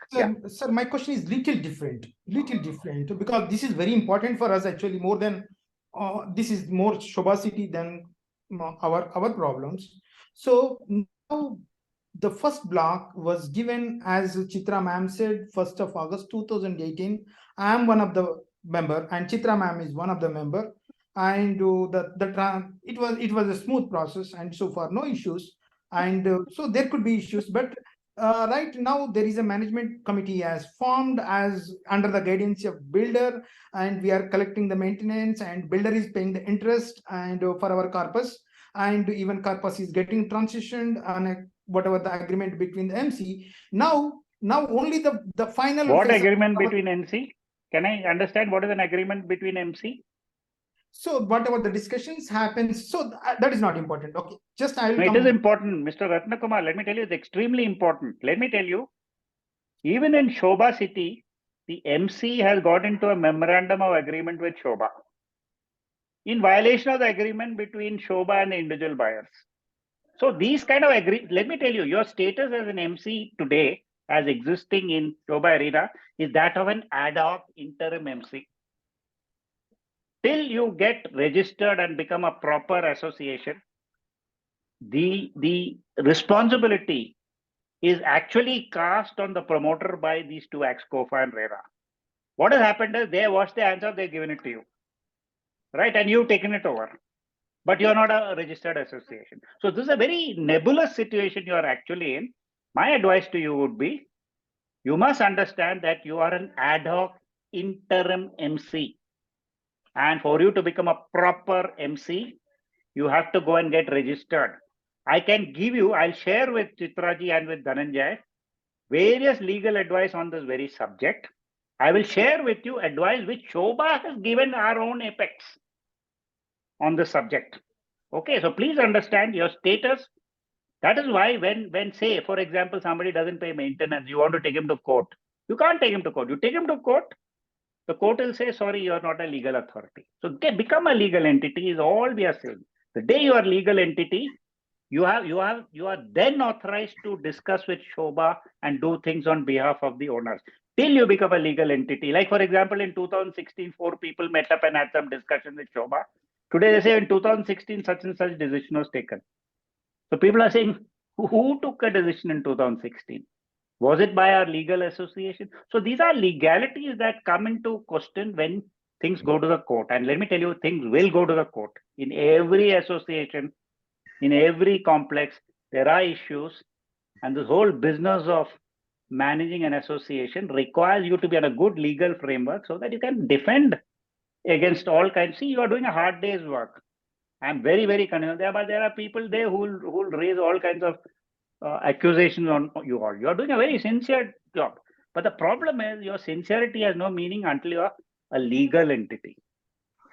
Sir, my question is little different, because this is very important for us actually, more than this is more Sobha city than our problems. So now the first block was given, as Chitra ma'am said, 1st of August 2018. I am one of the member and Chitra ma'am is one of the member, and it was a smooth process, and so far no issues. And so there could be issues, but right now there is a management committee as formed as under the guidance of builder, and we are collecting the maintenance, and builder is paying the interest and for our corpus, and even corpus is getting transitioned on whatever the agreement between the MC. Now only the final. What agreement between MC? Can I understand what is an agreement between MC? So whatever the discussions happens, so that is not important. Okay, just I will. No, it is important, Mr. Ratnakumar. Let me tell you, it's extremely important. Let me tell you, even in Sobha city, the MC has got into a memorandum of agreement with Sobha in violation of the agreement between Sobha and the individual buyers. So these kind of let me tell you, your status as an MC today, as existing in Sobha Arena, is that of an ad hoc interim MC. Till you get registered and become a proper association, the responsibility is actually cast on the promoter by these two acts, COFA and RERA. What has happened is they watched the answer, they've given it to you, right? And you've taken it over, but you're not a registered association. So this is a very nebulous situation you are actually in. My advice to you would be, you must understand that you are an ad hoc interim MC. And for you to become a proper MC, you have to go and get registered. I can give you, I'll share with Chitraji and with Dhananjay various legal advice on this very subject. I will share with you advice which Sobha has given our own apex on the subject. Okay, so please understand your status. That is why when say, for example, somebody doesn't pay maintenance, you want to take him to court. You can't take him to court. You take him to court, the court will say, sorry, you are not a legal authority. So they become a legal entity is all we are saying. The day you are legal entity, you are then authorized to discuss with Sobha and do things on behalf of the owners. Till you become a legal entity. Like for example, in 2016, 4 people met up and had some discussion with Sobha. Today they say in 2016, such and such decision was taken. So people are saying, who took a decision in 2016? Was it by our legal association? So these are legalities that come into question when things go to the court. And let me tell you, things will go to the court. In every association, in every complex, there are issues. And this whole business of managing an association requires you to be on a good legal framework so that you can defend against all kinds. See, you are doing a hard day's work. I'm very, very concerned there, but there are people there who will raise all kinds of accusations on you all. You are doing a very sincere job. But the problem is your sincerity has no meaning until you are a legal entity.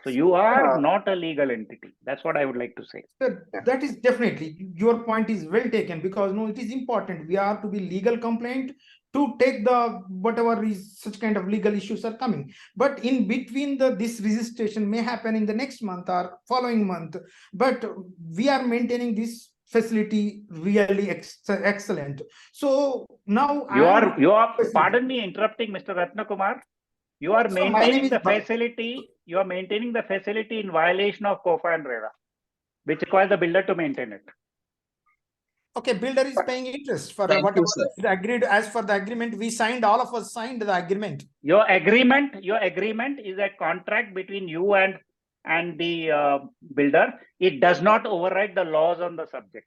So you are not a legal entity. That's what I would like to say. Sir, that is definitely, your point is well taken, because no, it is important. We are to be legal compliant to take the whatever is such kind of legal issues are coming. But in between this registration may happen in the next month or following month, but we are maintaining this facility really excellent. So now You are pardon me interrupting, Mr. Ratnakumar. You are So my name maintaining is the facility. You are maintaining the facility in violation of COFA and RERA, which requires the builder to maintain it. Okay, builder is paying interest for Thank you, whatever sir. is agreed. As for the agreement, we signed, all of us signed the agreement. Your agreement is a contract between you and the builder. It does not override the laws on the subject.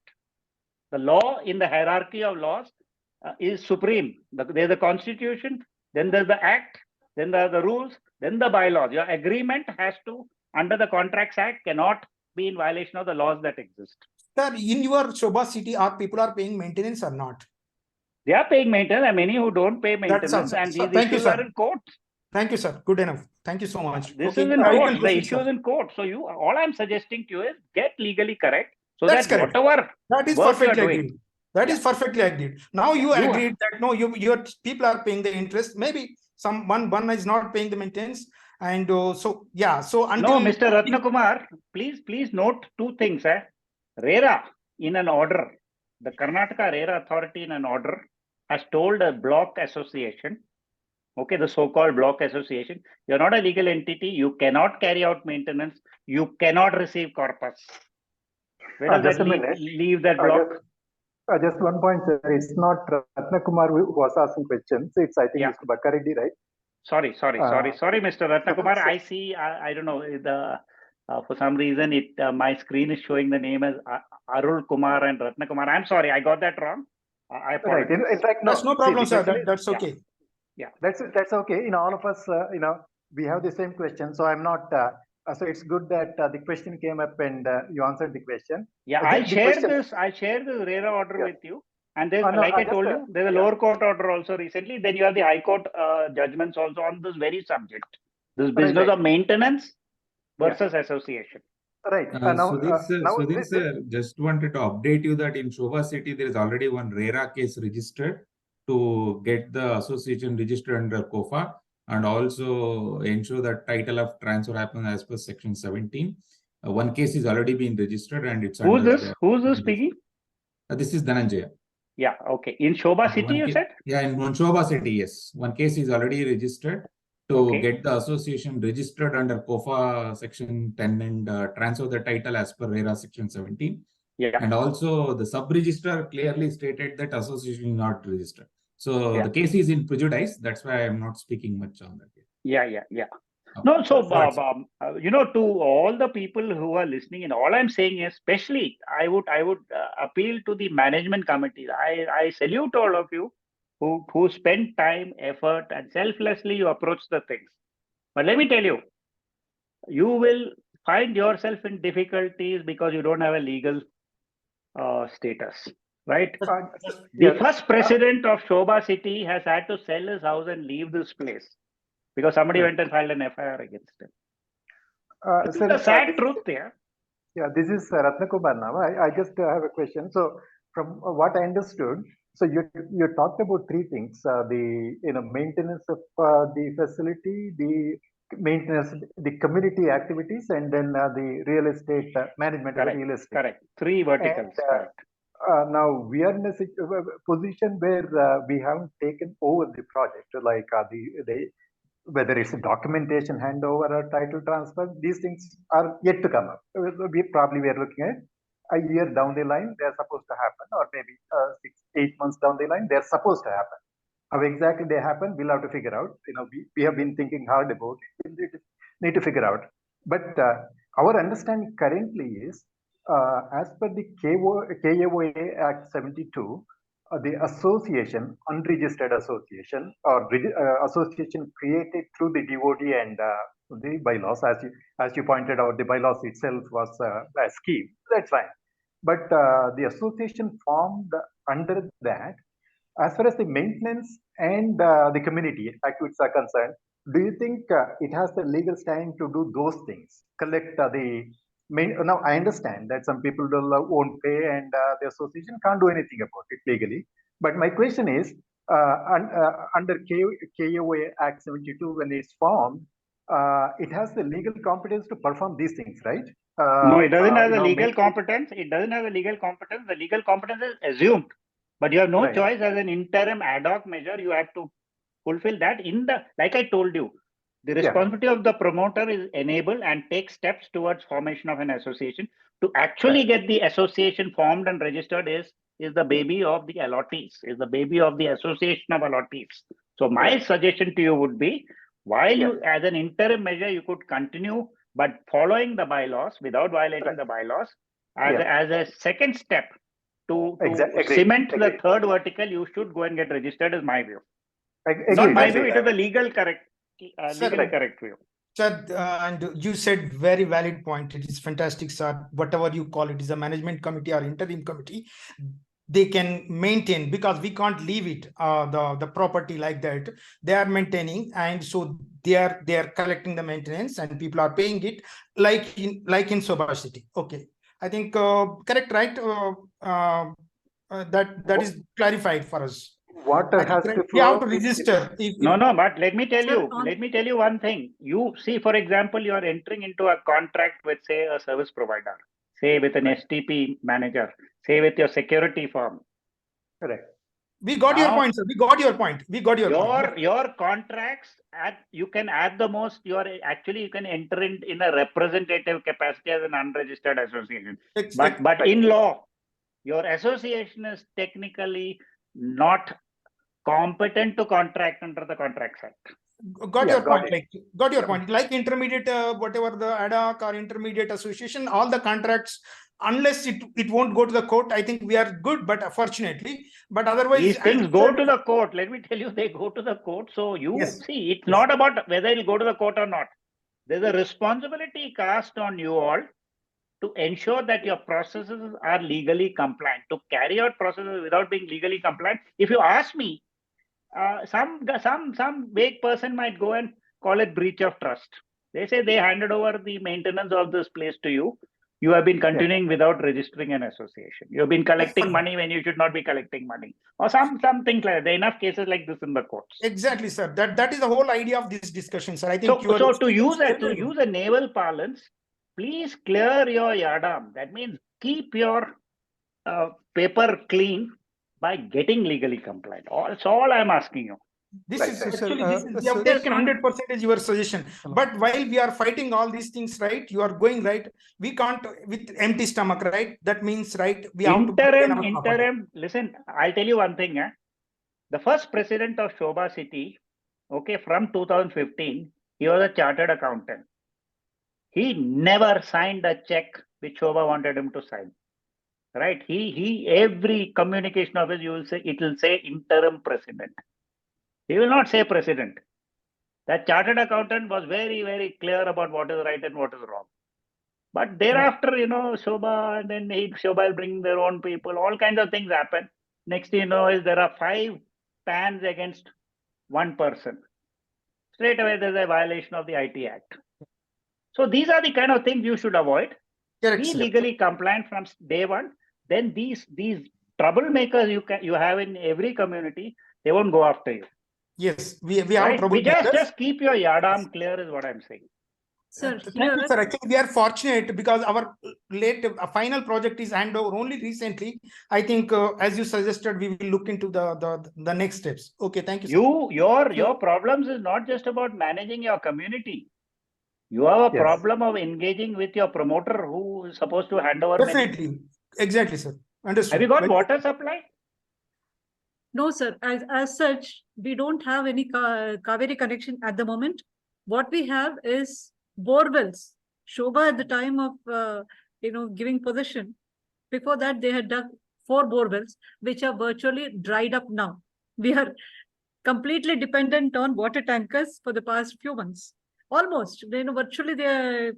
The law in the hierarchy of laws is supreme. There's the constitution, then there's the act, then there are the rules, then the bylaws. Your agreement has to, under the Contracts Act, cannot be in violation of the laws that exist. Sir, in your Sobha city, are people are paying maintenance or not? They are paying maintenance, and many who don't pay maintenance, awesome. and So, these thank you, issues sir. are in court. Thank you, sir. Good enough. Thank you so much. This Okay, is in you court. can The proceed, issue sir. is in court. So all I'm suggesting to you is get legally correct, so That's that correct. whatever That is work you are perfectly doing. agreed. That is perfectly agreed. Now you You- agreed that no, your people are paying the interest. Maybe one is not paying the maintenance, and so yeah. So until No, Mr. Ratnakumar, please note two things. RERA in an order, the Karnataka RERA authority in an order has told a block association, okay, the so-called block association, you're not a legal entity, you cannot carry out maintenance, you cannot receive corpus. Where does Just that a minute. leave that block? Just one point, sir. It's not Ratnakumar who was asking questions. It's, I think, Yeah. Mr. Bakareddy, right? Sorry, Mr. Ratnakumar. so- I see. I don't know. For some reason, my screen is showing the name as Arul Kumar and Ratnakumar. I'm sorry, I got that wrong. I Right. apologize. In fact, no. that's no See, problem, the sir. question is- That's okay. That's okay. All of us, we have the same question. So I'm not. So it's good that the question came up and you answered the question. Yeah, The I'll share question- this. I'll share this RERA order Yeah. with you. And there's, No, like I just, told you, there's a yeah. lower court order also recently. Then you have the high court judgments also on this very subject. This business right. of maintenance Yeah. versus association. Right. Sudhir this- sir, just wanted to update you that in Sobha city, there is already one RERA case registered to get the association registered under COFA and also ensure that title of transfer happens as per section 17. One case is already been registered and it's Who's under this? Who's this speaking? This is Dhananjaya. Yeah, okay. In Sobha city, you said? Yeah, in Sobha city, yes. One case is already registered to Okay. get the association registered under COFA section 10 and transfer the title as per RERA section 17. Yeah. And also the sub-registrar clearly stated that association is not registered. So Yeah. the case is in prejudice. That's why I'm not speaking much on that. Yeah. Okay. No, so, Right, to all the people who are listening, and all I'm saying is, especially, I would appeal to the management committee. I salute all of you who spend time, effort, and selflessly you approach the things. But let me tell you, you will find yourself in difficulties because you don't have a legal status, right? The first president of Sobha city has had to sell his house and leave this place because somebody went and filed an FIR against him. It's sir, the sad truth there. Yeah, this is Ratnakumar now. I just have a question. So from what I understood, so you talked about three things: the maintenance of the facility, the maintenance, the community activities, and then the real estate management of the real estate. Correct. Three verticals. And, correct. Now we are in a position where we haven't taken over the project, like whether it's a documentation handover or title transfer. These things are yet to come up. We are looking at a year down the line. They're supposed to happen, or maybe 6-8 months down the line. They're supposed to happen. How exactly they happen, we'll have to figure out. We have been thinking hard about it. We need to figure out. But our understanding currently is, as per the KAOA Act 72, the association, unregistered association, or association created through the DOD and the bylaws, as you pointed out, the bylaws itself was a scheme. That's fine. But the association formed under that, as far as the maintenance and the community activities are concerned, do you think it has the legal standing to do those things? Collect now, I understand that some people won't pay and the association can't do anything about it legally. But my question is, under KOA Act 72, when it's formed, it has the legal competence to perform these things, right? No, it doesn't have you the know, legal make- competence. It doesn't have the legal competence. The legal competence is assumed. But you have no Right. choice as an interim ad hoc measure. You have to fulfill that in the, like I told you, the Yeah. responsibility of the promoter is enable and take steps towards formation of an association. To actually get the association formed and registered is the baby of the allottees, is the baby of the association of allottees. So my Right. suggestion to you would be, while you, as an interim measure, you could continue, but following the bylaws without violating Right. the bylaws, Yeah. as a second step to Agreed. cement the Agreed. third vertical, you should go and get registered, is my view. Agreed. Not my view, Agreed. it is the legal correct, Sir, legally correct view. Sir, and you said very valid point. It is fantastic, sir. Whatever you call it is a management committee or interim committee, they can maintain, because we can't leave it the property like that. They are maintaining, and so they are collecting the maintenance, and people are paying it like in Sobha City. Okay, I think correct, right? That is clarified for us. Water has to We have flow. to register. No, but let me tell Sir, you, on- let me tell you one thing. You see, for example, you are entering into a contract with, say, a service provider, say with an STP manager, say with your security firm. Correct. We got your Now, point, sir. We got your point. We got your point. your contracts you can at the most you can enter in a representative capacity as an unregistered association. But in law, your association is technically not competent to contract under the Contracts Act. Got Yeah, your got point. it. Like got your point. Like intermediate, whatever the ad hoc or intermediate association, all the contracts, unless it won't go to the court, I think we are good. But fortunately, but otherwise, These as things you go said- to the court. Let me tell you, they go to the court. So you Yes. see, it's Yes. not about whether it'll go to the court or not. There's a responsibility cast on you all to ensure that your processes are legally compliant. To carry out processes without being legally compliant, if you ask me, some vague person might go and call it breach of trust. They say they handed over the maintenance of this place to you. You have been continuing without registering an association. You have been collecting money when you should not be collecting money, or something like that. There are enough cases like this in the courts. Exactly, sir. That is the whole idea of this discussion, sir. I think you are So to use a naval parlance, please clear your yardam. That means keep your paper clean by getting legally compliant. That's all I'm asking you. This Right, is right. actually Sir, this is, we have sir, taken 100% your suggestion. Hello. But while we are fighting all these things, right? You are going right. We can't with empty stomach, right? That means, right? We have to maintain our property. Interim. Listen, I'll tell you one thing. The first president of Sobha City, okay, from 2015, he was a chartered accountant. He never signed a check which Sobha wanted him to sign. Right? Every communication of his, you will say, it will say interim president. He will not say president. That chartered accountant was very, very clear about what is right and what is wrong. But thereafter, Sobha, and then Sobha will bring their own people, all kinds of things happen. Next thing you know is there are 5 PANs against one person. Straight away, there's a violation of the IT Act. So these are the kind of things you should avoid. Correct, Be sir. legally compliant from day one. Then these troublemakers you have in every community, they won't go after you. Yes, we have Right? trouble. Just keep your yardam clear is what I'm saying. Sir, Thank here, you, sir. Actually, we are fortunate because our final project is handed over only recently. I think, as you suggested, we will look into the next steps. Okay, thank you, sir. Your problems is not just about managing your community. You have a Yes. problem of engaging with your promoter who is supposed to hand over money. Definitely, exactly, sir. Understood. Have you got Very- water supply? no, sir. As such, we don't have any Kaveri connection at the moment. What we have is borewells. Sobha at the time of giving possession, before that they had dug 4 borewells, which are virtually dried up now. We are completely dependent on water tankers for the past few months. Almost, virtually the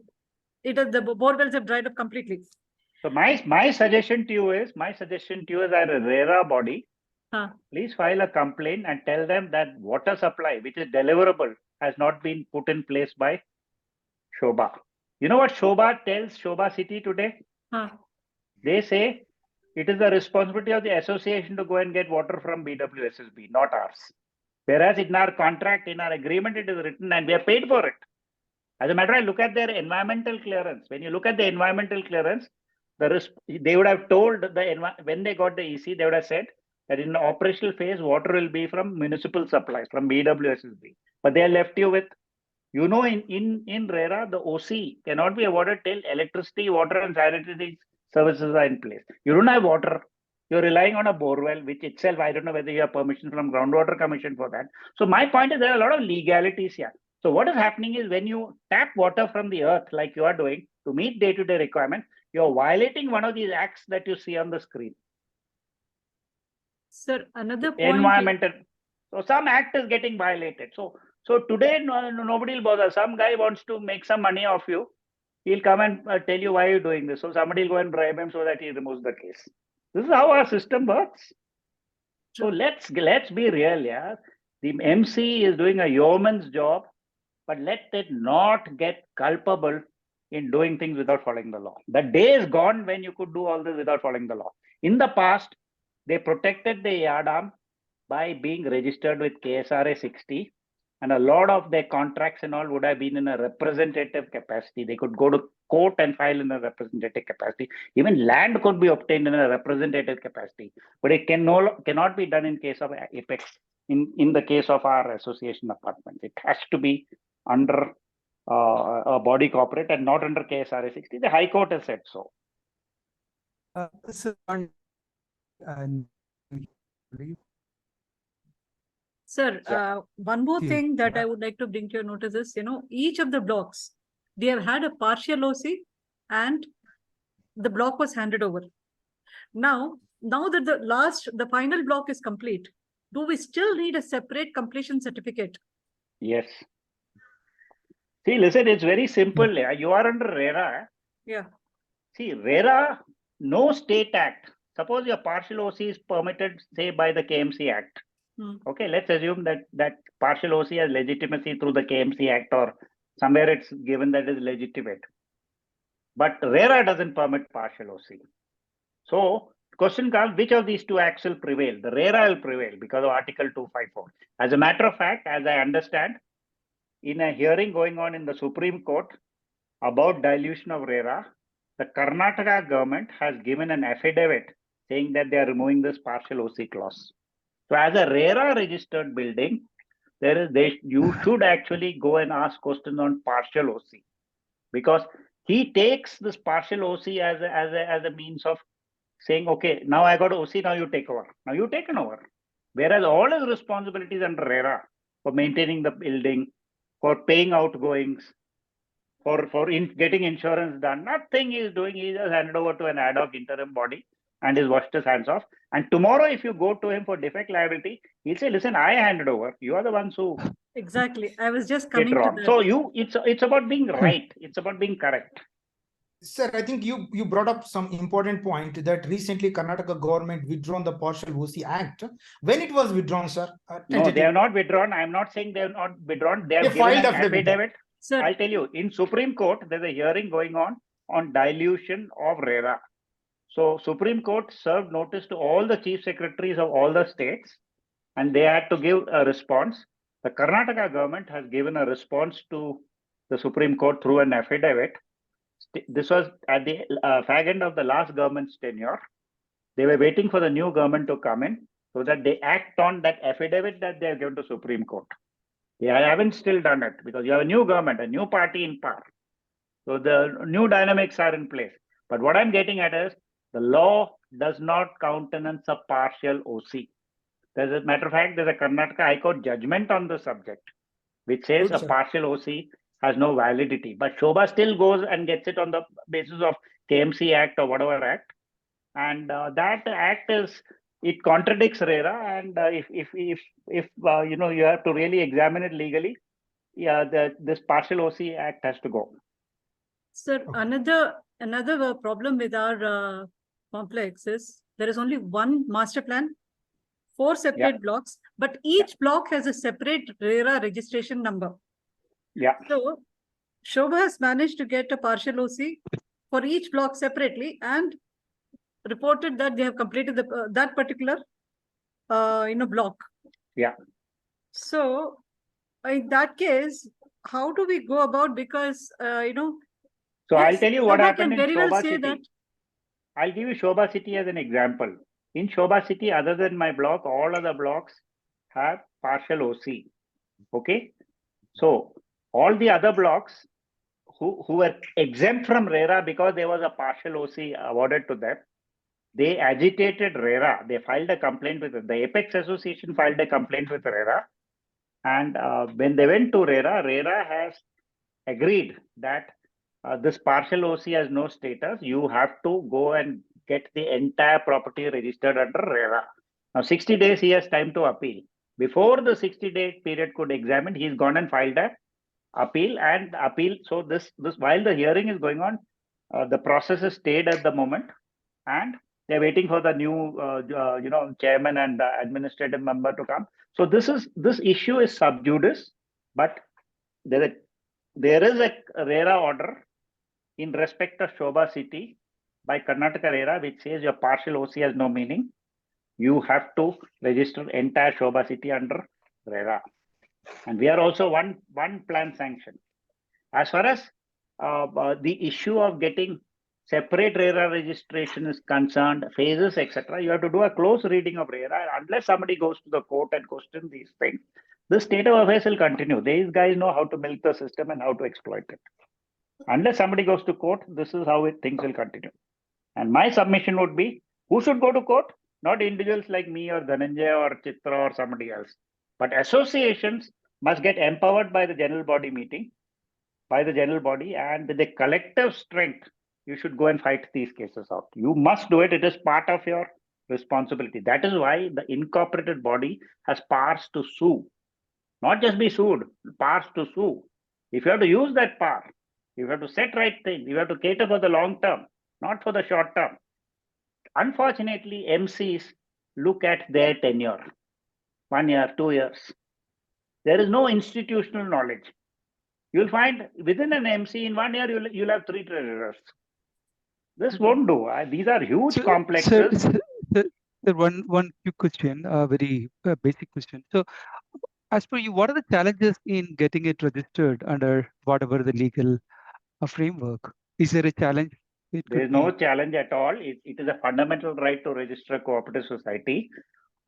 borewells have dried up completely. So my suggestion to you is, as a RERA body, please file a complaint and tell them that water supply, which is deliverable, has not been put in place by Sobha. You know what Sobha tells Sobha City today? They say, it is the responsibility of the association to go and get water from BWSSB, not ours. Whereas in our contract, in our agreement, it is written and we are paid for it. As a matter of fact, look at their environmental clearance. When you look at the environmental clearance, they would have told when they got the EC, they would have said that in the operational phase, water will be from municipal supplies, from BWSSB. But they left you with, you know, in RERA, the OC cannot be awarded till electricity, water, and sanitary services are in place. You don't have water. You're relying on a borewell, which itself, I don't know whether you have permission from Groundwater Commission for that. So my point is there are a lot of legalities here. So what is happening is when you tap water from the earth, like you are doing, to meet day-to-day requirements, you're violating one of these acts that you see on the screen. Sir, another point. Environmental. So some act is getting violated. So today, nobody will bother. Some guy wants to make some money off you. He'll come and tell you why you're doing this. So somebody will go and bribe him so that he removes the case. This is how our system works. So let's be real, yeah. The MC is doing a yeoman's job, but let it not get culpable in doing things without following the law. The day is gone when you could do all this without following the law. In the past, they protected the yardam by being registered with KSRA 60, and a lot of their contracts and all would have been in a representative capacity. They could go to court and file in a representative capacity. Even land could be obtained in a representative capacity, but it cannot be done in case of Apex. In the case of our association apartments, it has to be under a body corporate and not under KSRA 60. The High Court has said so. Sir, one more thing that I would like to bring to your notice is, each of the blocks, they have had a partial OC and the block was handed over. Now that the final block is complete, do we still need a separate completion certificate? Yes. See, listen, it's very simple. Yeah. You are under RERA. Yeah. See, RERA, no state act. Suppose your partial OC is permitted, say, by the KMC Act. Okay, let's assume that partial OC has legitimacy through the KMC Act or somewhere it's given that is legitimate. But RERA doesn't permit partial OC. So, question comes, which of these two acts will prevail? The RERA will prevail because of Article 254. As a matter of fact, as I understand, in a hearing going on in the Supreme Court about dilution of RERA, the Karnataka government has given an affidavit saying that they are removing this partial OC clause. So as a RERA registered building, you should actually go and ask questions on partial OC, because he takes this partial OC as a means of saying, okay, now I got OC, now you take over. Now you've taken over. Whereas all his responsibilities under RERA for maintaining the building, for paying outgoings, for getting insurance done, nothing he is doing. He just handed over to an ad hoc interim body and he's washed his hands off. And tomorrow, if you go to him for defect liability, he'll say, listen, I handed over. You are the ones who. Exactly. I was just coming to that. So it's about being right. It's about being correct. Sir, I think you brought up some important point that recently Karnataka government withdrawn the Partial OC Act. When it was withdrawn, sir? No, they have not withdrawn. I'm not saying they have not withdrawn. They have filed given an affidavit. Sir, I'll tell you, in Supreme Court, there's a hearing going on dilution of RERA. So Supreme Court served notice to all the chief secretaries of all the states, and they had to give a response. The Karnataka government has given a response to the Supreme Court through an affidavit. This was at the fag end of the last government's tenure. They were waiting for the new government to come in so that they act on that affidavit that they have given to Supreme Court. They haven't still done it because you have a new government, a new party in power. So the new dynamics are in place. But what I'm getting at is the law does not countenance a partial OC. As a matter of fact, there's a Karnataka High Court judgment on the subject, which says a partial OC has no validity. But Sobha still goes and gets it on the basis of KMC Act or whatever Act. And that Act it contradicts RERA. And if you have to really examine it legally, this partial OC Act has to go. Sir, another problem with our complex is there is only one master plan, 4 separate blocks, but each block has a separate RERA registration number. Yeah. So Sobha has managed to get a partial OC for each block separately and reported that they have completed the that particular block. Yeah. So in that case, how do we go about? Because So I'll yes, tell you what Sobha happened can in very well Sobha say City. that. I'll give you Sobha City as an example. In Sobha City, other than my block, all other blocks have partial OC. Okay. So all the other blocks who were exempt from RERA because there was a partial OC awarded to them, they agitated RERA. They filed a complaint with the Apex Association filed a complaint with RERA. And when they went to RERA, RERA has agreed that this partial OC has no status. You have to go and get the entire property registered under RERA. Now, 60 days he has time to appeal. Before the 60-day period could examine, he's gone and filed a appeal and appeal. So this while the hearing is going on, the process is stayed at the moment, and they're waiting for the new chairman and administrative member to come. So this issue is sub judice, but there is a RERA order in respect of Sobha City by Karnataka RERA, which says your partial OC has no meaning. You have to register entire Sobha City under RERA. And we are also one plan sanction. As far as the issue of getting separate RERA registration is concerned, phases, etc., you have to do a close reading of RERA. Unless somebody goes to the court and question these things, the state of affairs will continue. These guys know how to milk the system and how to exploit it. Unless somebody goes to court, this is how things will continue. And my submission would be, who should go to court? Not individuals like me or Dhananjay or Chitra or somebody else, but associations must get empowered by the general body meeting, by the general body, and with the collective strength, you should go and fight these cases out. You must do it. It is part of your responsibility. That is why the incorporated body has powers to sue, not just be sued, powers to sue. If you have to use that power, you have to set right things. You have to cater for the long term, not for the short term. Unfortunately, MCs look at their tenure, 1 year, 2 years. There is no institutional knowledge. You'll find within an MC in 1 year, you'll have 3 treasurers. This won't do. These are huge complexes. Sir, one quick question, very basic question. So, as per you, what are the challenges in getting it registered under whatever the legal framework? Is there a challenge? There is no challenge at all. It is a fundamental right to register a cooperative society.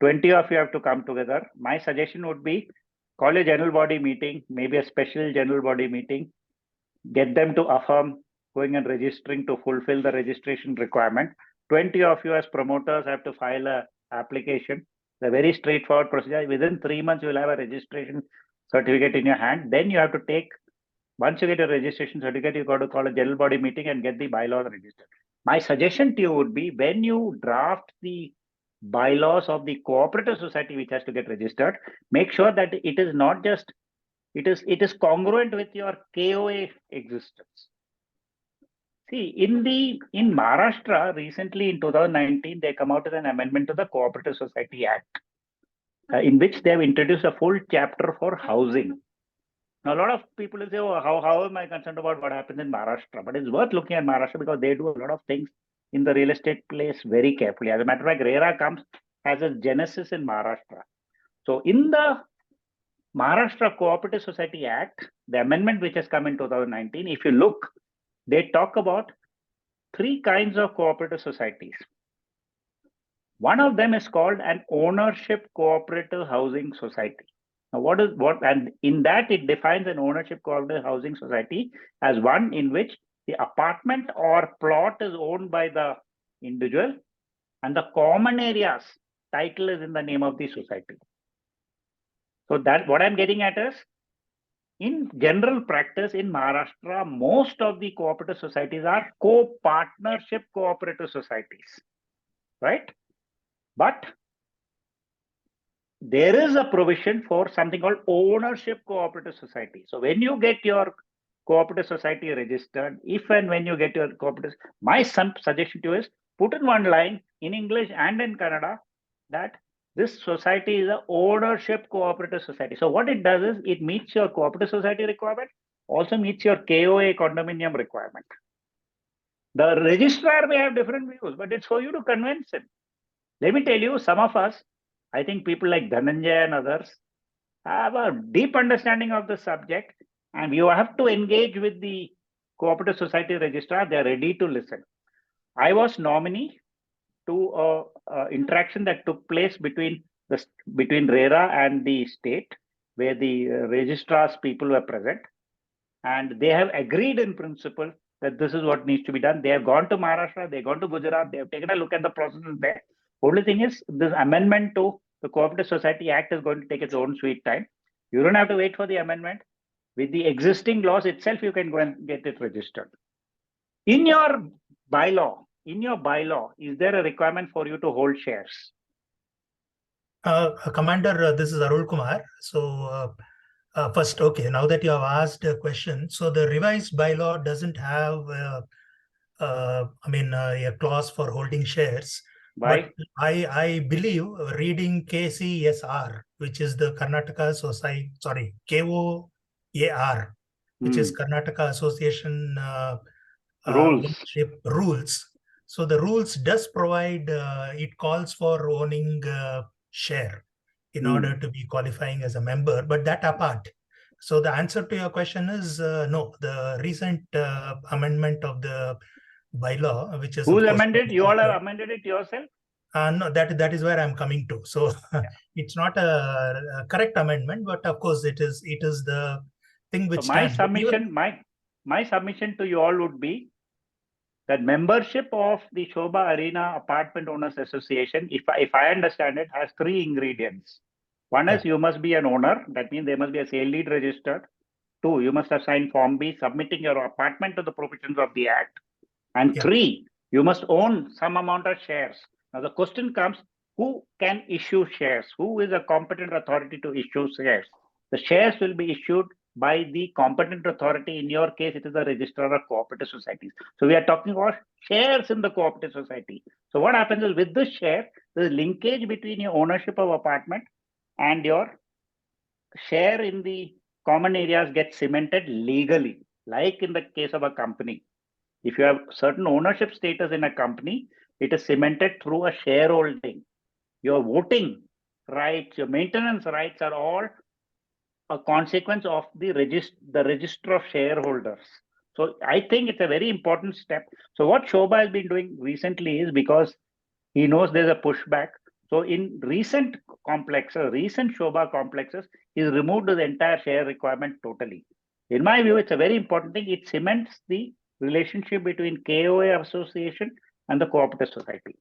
20 of you have to come together. My suggestion would be call a general body meeting, maybe a special general body meeting, get them to affirm going and registering to fulfill the registration requirement. 20 of you as promoters have to file an application. It's a very straightforward procedure. Within 3 months, you will have a registration certificate in your hand. Then you have to take, once you get a registration certificate, you got to call a general body meeting and get the bylaws registered. My suggestion to you would be, when you draft the bylaws of the cooperative society which has to get registered, make sure that it is not just, it is congruent with your KOA existence. See, in Maharashtra, recently in 2019, they come out with an amendment to the Cooperative Society Act, in which they have introduced a full chapter for housing. Now, a lot of people will say, oh, how am I concerned about what happens in Maharashtra? But it's worth looking at Maharashtra because they do a lot of things in the real estate place very carefully. As a matter of fact, RERA has a genesis in Maharashtra. So in the Maharashtra Cooperative Society Act, the amendment which has come in 2019, if you look, they talk about 3 kinds of cooperative societies. One of them is called an ownership cooperative housing society. Now, and in that it defines an ownership cooperative housing society as one in which the apartment or plot is owned by the individual and the common areas title is in the name of the society. So that what I'm getting at is, in general practice in Maharashtra, most of the cooperative societies are co-partnership cooperative societies, right? But there is a provision for something called ownership cooperative society. So when you get your cooperative society registered, if and when you get your cooperative, my suggestion to you is put in one line in English and in Kannada that this society is an ownership cooperative society. So what it does is it meets your cooperative society requirement, also meets your KOA condominium requirement. The registrar may have different views, but it's for you to convince him. Let me tell you, some of us, I think people like Dhananjay and others, have a deep understanding of the subject, and you have to engage with the cooperative society registrar. They are ready to listen. I was nominee to a interaction that took place between RERA and the state, where the registrar's people were present, and they have agreed in principle that this is what needs to be done. They have gone to Maharashtra, they've gone to Gujarat, they have taken a look at the processes there. Only thing is, this amendment to the Cooperative Society Act is going to take its own sweet time. You don't have to wait for the amendment. With the existing laws itself, you can go and get it registered. In your bylaw, is there a requirement for you to hold shares? Commander, this is Arul Kumar. So first, okay, now that you have asked a question, so the revised bylaw doesn't have, a clause for holding shares. Why? But I believe reading KCSR, which is the Karnataka Society, sorry, KOAR, which is Karnataka Association Ownership Rules. So the rules does provide, it calls for owning share in order to be qualifying as a member, but that apart. So the answer to your question is no. The recent amendment of the bylaw, which is who's amended? You all have amended it yourself? No, that is where I'm coming to. So it's not a correct amendment, but of course it is the thing which so my submission to you all would be that membership of the Sobha Arena Apartment Owners Association, if I understand it, has 3 ingredients. One is you must be an owner. That means there must be a sale deed registered. 2, you must have signed Form B submitting your apartment to the provisions of the Act. And 3, you must own some amount of shares. Now the question comes, who can issue shares? Who is a competent authority to issue shares? The shares will be issued by the competent authority. In your case, it is the registrar of cooperative societies. So we are talking about shares in the cooperative society. So what happens is, with this share, there is linkage between your ownership of apartment and your share in the common areas gets cemented legally, like in the case of a company. If you have certain ownership status in a company, it is cemented through a shareholding. Your voting rights, your maintenance rights are all a consequence of the register of shareholders. So I think it's a very important step. So what Sobha has been doing recently is, because he knows there's a pushback. So in recent Sobha complexes, he's removed the entire share requirement totally. In my view, it's a very important thing. It cements the relationship between KOA association and the cooperative society.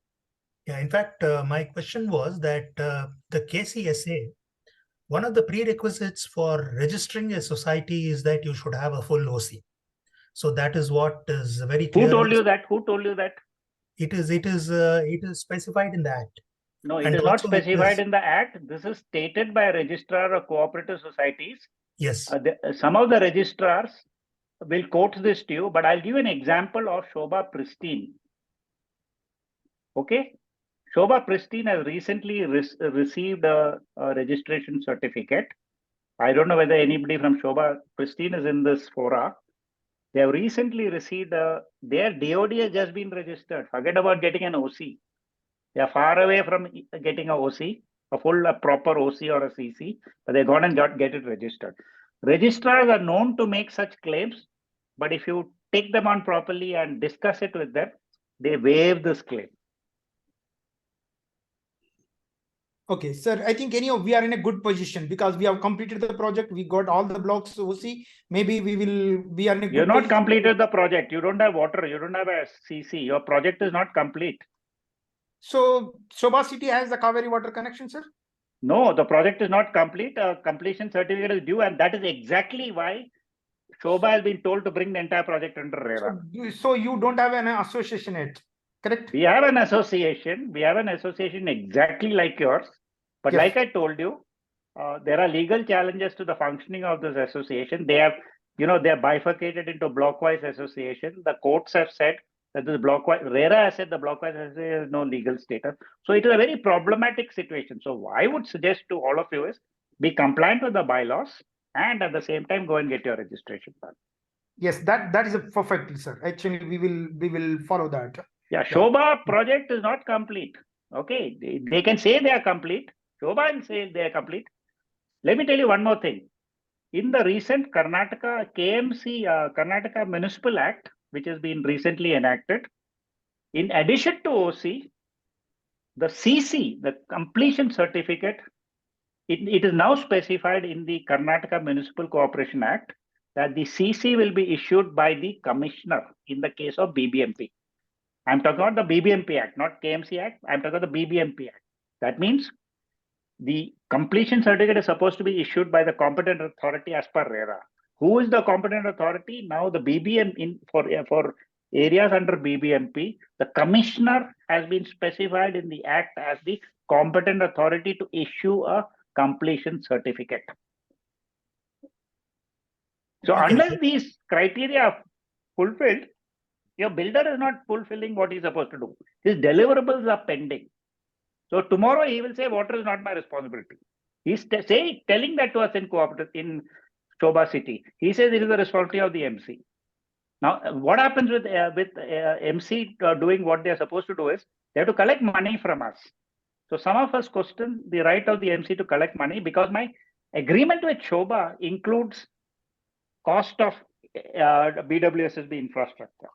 Yeah, in fact, my question was that the KCSA, one of the prerequisites for registering a society is that you should have a full OC. So that is what is very clear. Who told you that? Who told you that? It is specified in the Act. No, it is not specified in the Act. This is stated by a registrar of cooperative societies. Yes. Some of the registrars will quote this to you, but I'll give you an example of Sobha Pristine. Okay? Sobha Pristine has recently received a registration certificate. I don't know whether anybody from Sobha Pristine is in this fora. They have recently received their DOD has just been registered. Forget about getting an OC. They are far away from getting a OC, a proper OC or a CC, but they gone and get it registered. Registrars are known to make such claims, but if you take them on properly and discuss it with them, they waive this claim. Okay, sir, I think we are in a good position because we have completed the project. We got all the blocks OC. Maybe we are in a good You're not position. completed the project. You don't have water. You don't have a CC. Your project is not complete. So Sobha City has the Kaveri water connection, sir? No, the project is not complete. A completion certificate is due, and that is exactly why Sobha has been told to bring the entire project under RERA. So you don't have an association yet, correct? We have an association. We have an association exactly like yours. But like I told you, there are legal challenges to the functioning of this association. They have, they're bifurcated into block-wise association. The courts have said that this block-wise, RERA has said the block-wise association has no legal status. So it is a very problematic situation. So I would suggest to all of you is be compliant with the bylaws and at the same time go and get your registration done. Yes, that is a perfect, sir. Actually, we will follow that. Yeah, Sobha project is not complete. Okay, they can say they are complete. Sobha will say they are complete. Let me tell you one more thing. In the recent Karnataka KMC, Karnataka Municipal Act, which has been recently enacted, in addition to OC, the CC, the completion certificate, it is now specified in the Karnataka Municipal Cooperation Act that the CC will be issued by the commissioner in the case of BBMP. I'm talking about the BBMP Act, not KMC Act. I'm talking about the BBMP Act. That means the completion certificate is supposed to be issued by the competent authority as per RERA. Who is the competent authority? Now the BBM for areas under BBMP, the commissioner has been specified in the act as the competent authority to issue a completion certificate. So Okay. unless these criteria are fulfilled, your builder is not fulfilling what he's supposed to do. His deliverables are pending. So tomorrow he will say water is not my responsibility. He's telling that to us in cooperative in Sobha city. He says it is the responsibility of the MC. Now, what happens with MC doing what they are supposed to do is they have to collect money from us. So some of us question the right of the MC to collect money because my agreement with Sobha includes cost of BWSSB infrastructure.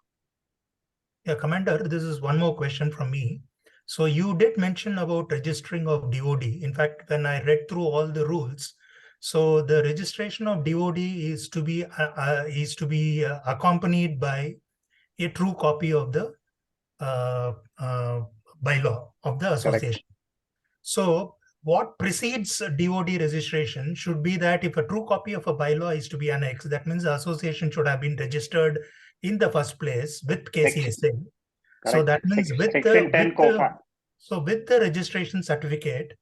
Yeah, Commander, this is one more question from me. So you did mention about registering of DOD. In fact, when I read through all the rules, so the registration of DOD is to be accompanied by a true copy of the bylaw of the association. So what precedes DOD registration should be that if a true copy of a bylaw is to be annexed, that means the association should have been registered in the first place with KCSA. So that means with the registration certificate,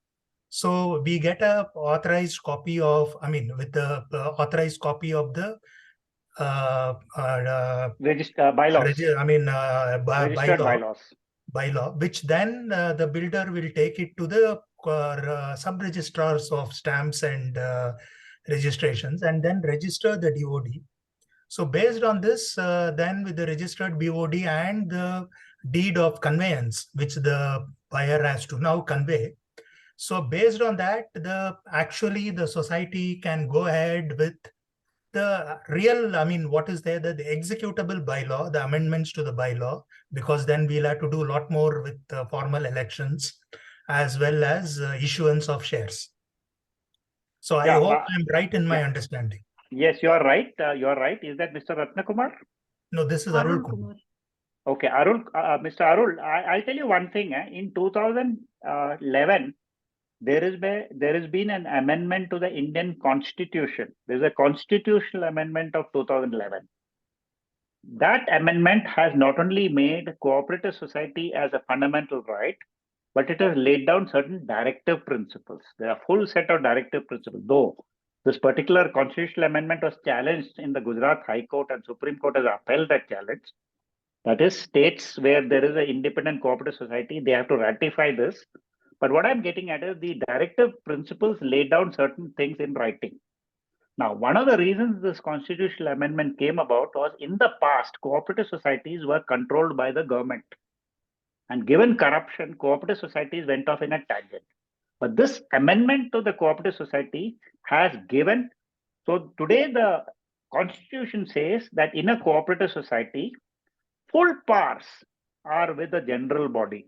so we get a authorized copy of, with the authorized copy of the bylaws. Registered bylaw, which then the builder will take it to the sub-registrars of stamps and registrations and then register the DOD. So based on this, then with the registered BOD and the deed of conveyance, which the buyer has to now convey. So based on that, the society can go ahead with the real, what is there, the executable bylaw, the amendments to the bylaw, because then we'll have to do a lot more with formal elections as well as issuance of shares. So I hope I'm right in my understanding. Yes, you are right. You are right. Is that Mr. Ratnakumar? No, this is Arul Kumar. Okay, Arul, Mr. Arul, I'll tell you one thing. In 2011, there has been an amendment to the Indian Constitution. There's a constitutional amendment of 2011. That amendment has not only made cooperative society as a fundamental right, but it has laid down certain directive principles. There are a full set of directive principles, though this particular constitutional amendment was challenged in the Gujarat High Court and Supreme Court has upheld that challenge. That is, states where there is an independent cooperative society, they have to ratify this. But what I'm getting at is the directive principles lay down certain things in writing. Now, one of the reasons this constitutional amendment came about was in the past, cooperative societies were controlled by the government. And given corruption, cooperative societies went off in a tangent. But this amendment to the cooperative society has given, so today the constitution says that in a cooperative society, full powers are with the general body.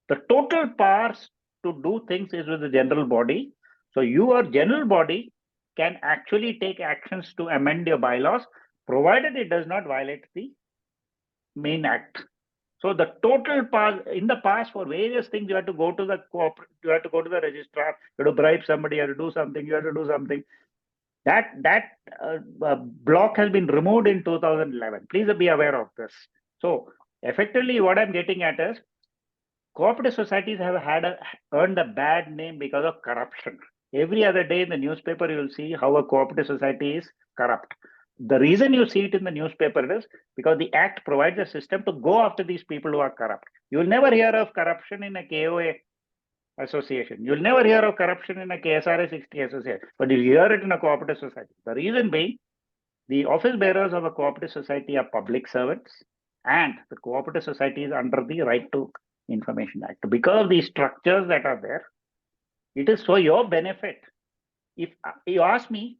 The total powers to do things is with the general body. So your general body can actually take actions to amend your bylaws, provided it does not violate the main act. So the total powers in the past for various things, you have to go to the registrar, you have to bribe somebody, you have to do something, you have to do something. That block has been removed in 2011. Please be aware of this. So effectively, what I'm getting at is cooperative societies have earned a bad name because of corruption. Every other day in the newspaper, you will see how a cooperative society is corrupt. The reason you see it in the newspaper is because the act provides a system to go after these people who are corrupt. You will never hear of corruption in a KOA association. You'll never hear of corruption in a KSRA 60 association, but you'll hear it in a cooperative society. The reason being, The office bearers of a cooperative society are public servants, and the cooperative society is under the Right to Information Act. Because of these structures that are there, it is for your benefit. If you ask me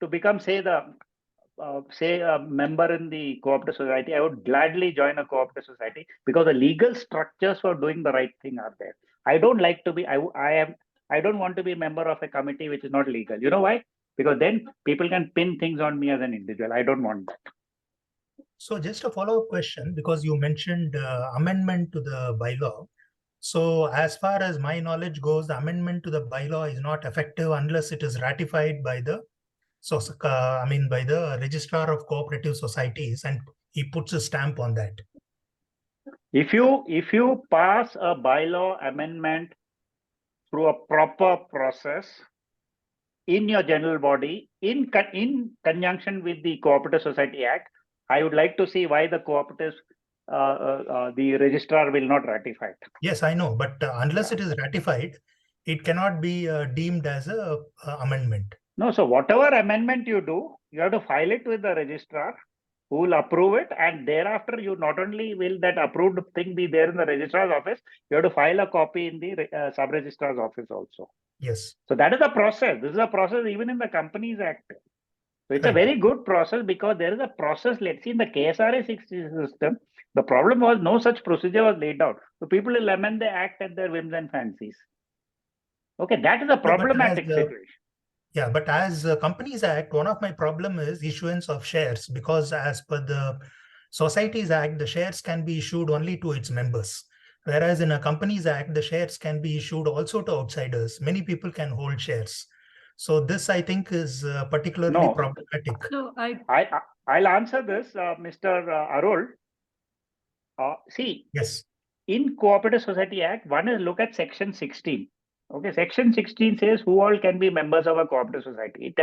to become, say, a member in the cooperative society, I would gladly join a cooperative society because the legal structures for doing the right thing are there. I don't like to be, I don't want to be a member of a committee which is not legal. You know why? Because then people can pin things on me as an individual. I don't want that. So just a follow-up question, because you mentioned amendment to the bylaw. So as far as my knowledge goes, the amendment to the bylaw is not effective unless it is ratified by the by the Registrar of Cooperative Societies, and he puts a stamp on that. If you pass a bylaw amendment through a proper process in your general body, in conjunction with the Cooperative Society Act, I would like to see why the cooperatives, the registrar will not ratify it. Yes, I know, but unless it is ratified, it cannot be deemed as a amendment. No, so whatever amendment you do, you have to file it with the registrar, who will approve it, and thereafter you not only will that approved thing be there in the registrar's office, you have to file a copy in the sub-registrar's office also. Yes. So that is the process. This is a process even in the Companies Act. So it's a Right. very good process because there is a process. Let's see, in the KSRA 60 system, the problem was no such procedure was laid out. So people will amend the act at their whims and fancies. Okay, that is a problematic situation. Yeah, but as Companies Act, one of my problem is issuance of shares, because as per the Societies Act, the shares can be issued only to its members. Whereas in a Companies Act, the shares can be issued also to outsiders. Many people can hold shares. So this, I think, is particularly problematic. No, I'll answer this, Mr. Arul. See, yes, in Cooperative Society Act, one is look at Section 16. Okay, Section 16 says who all can be members of a cooperative society.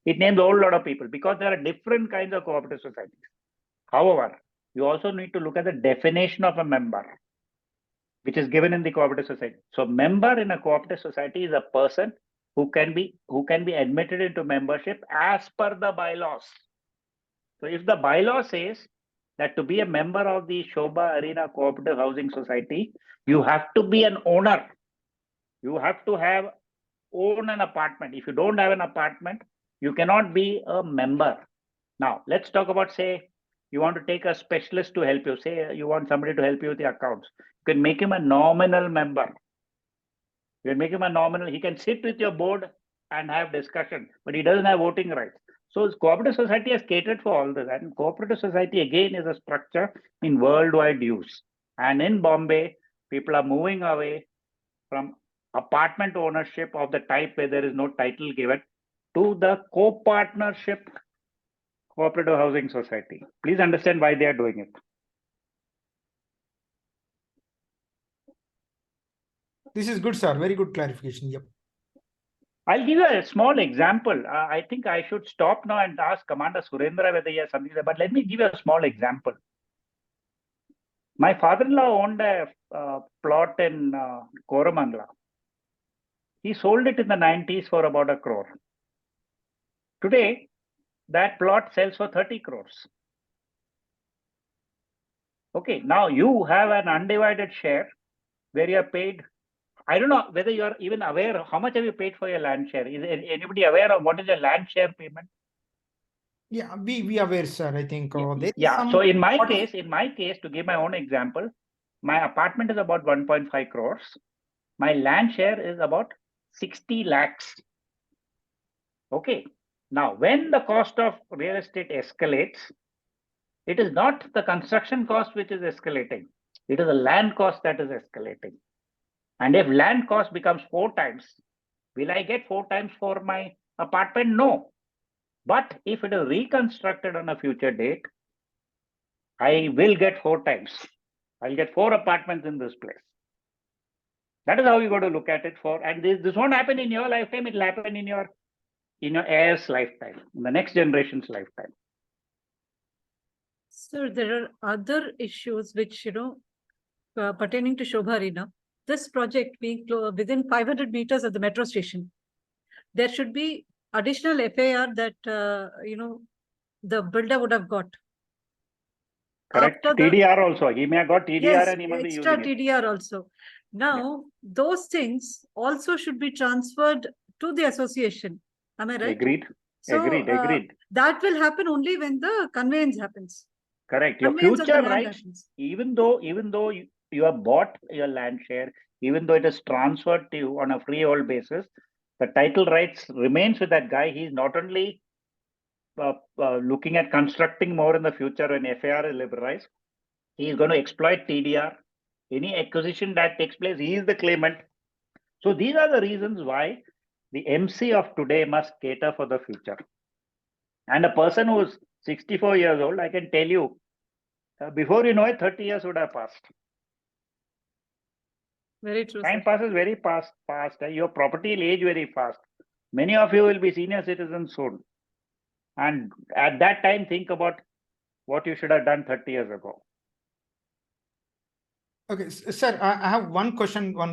It names a whole lot of people because there are different kinds of cooperative societies. However, you also need to look at the definition of a member, which is given in the cooperative society. So, member in a cooperative society is a person who can be admitted into membership as per the bylaws. So, if the bylaw says that to be a member of the Sobha Arena Cooperative Housing Society, you have to be an owner. You have to own an apartment. If you don't have an apartment, you cannot be a member. Now, let's talk about, say, you want to take a specialist to help you. Say you want somebody to help you with the accounts. You can make him a nominal member. You can make him a nominal. He can sit with your board and have discussion, but he doesn't have voting rights. So cooperative society has catered for all this. And cooperative society, again, is a structure in worldwide use. And in Bombay, people are moving away from apartment ownership of the type where there is no title given to the co-partnership cooperative housing society. Please understand why they are doing it. This is good, sir. Very good clarification. Yep. I'll give you a small example. I think I should stop now and ask Commander Surendra whether he has something to say, but let me give you a small example. My father-in-law owned a plot in Koramangala. He sold it in the 90s for about 1 crore. Today, that plot sells for 30 crores. Okay, now you have an undivided share where you are paid. I don't know whether you are even aware of how much have you paid for your land share. Is anybody aware of what is your land share payment? Yeah, we aware, sir. I think. Yeah. So in my case, to give my own example, my apartment is about 1.5 crores. My land share is about 60 lakhs. Okay. Now, when the cost of real estate escalates, it is not the construction cost which is escalating. It is the land cost that is escalating. And if land cost becomes 4 times, will I get 4 times for my apartment? No. But if it is reconstructed on a future date, I will get 4 times. I'll get 4 apartments in this place. That is how you got to look at it for. And this won't happen in your lifetime. It will happen in your heirs' lifetime, in the next generation's lifetime. Sir, there are other issues which, pertaining to Sobha Arena. This project being within 500 meters of the metro station, there should be additional FAR that, the builder would have got. Correct. After the, TDR also. He may have got TDR yes, and he must be extra using it. TDR also. Now, those things also should be transferred to the association. Am I right? Agreed. So, Agreed. that will happen only when the conveyance happens. Correct. Your Conveyance of the future land rights, happens. even though you have bought your land share, even though it is transferred to you on a freehold basis, the title rights remains with that guy. He's not only looking at constructing more in the future when FAR is liberalized, he is going to exploit TDR. Any acquisition that takes place, he is the claimant. So these are the reasons why the MC of today must cater for the future. And a person who is 64 years old, I can tell you, before you know it, 30 years would have passed. Very true. Time Sir. passes very fast. Your property will age very fast. Many of you will be senior citizens soon. And at that time, think about what you should have done 30 years ago. Okay, sir, I have one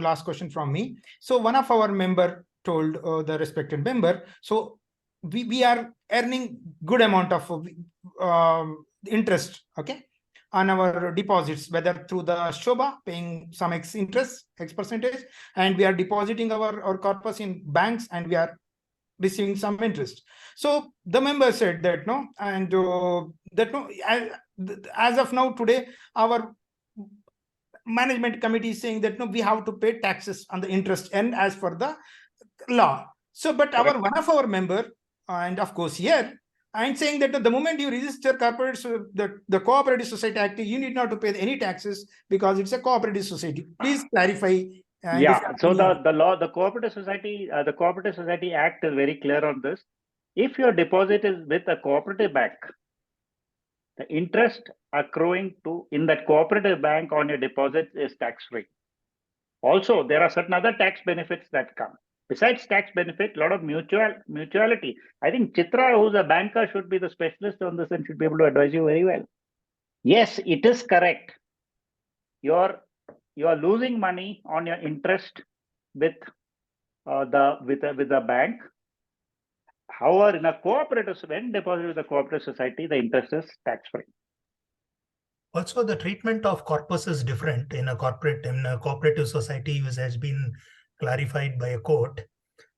last question from me. So one of our member told the respected member, so we are earning good amount of interest, okay, on our deposits, whether through the Sobha paying some X percentage, and we are depositing our corpus in banks and we are receiving some interest. So the member said that no, and that no, as of now today, our management committee is saying that no, we have to pay taxes on the interest and as per the law. So, but one of our member, and of course here, I'm saying that the moment you register corporate, the Cooperative Society Act, you need not to pay any taxes because it's a cooperative society. Please clarify. So the Cooperative Society Act is very clear on this. If your deposit is with a cooperative bank, the interest accruing in that cooperative bank on your deposit is tax-free. Also, there are certain other tax benefits that come. Besides tax benefit, a lot of mutuality. I think Chitra, who's a banker, should be the specialist on this and should be able to advise you very well. Yes, it is correct. You are losing money on your interest with the bank. However, in a cooperative, when deposited with a cooperative society, the interest is tax-free. Also, the treatment of corpus is different in a cooperative society, which has been clarified by a court,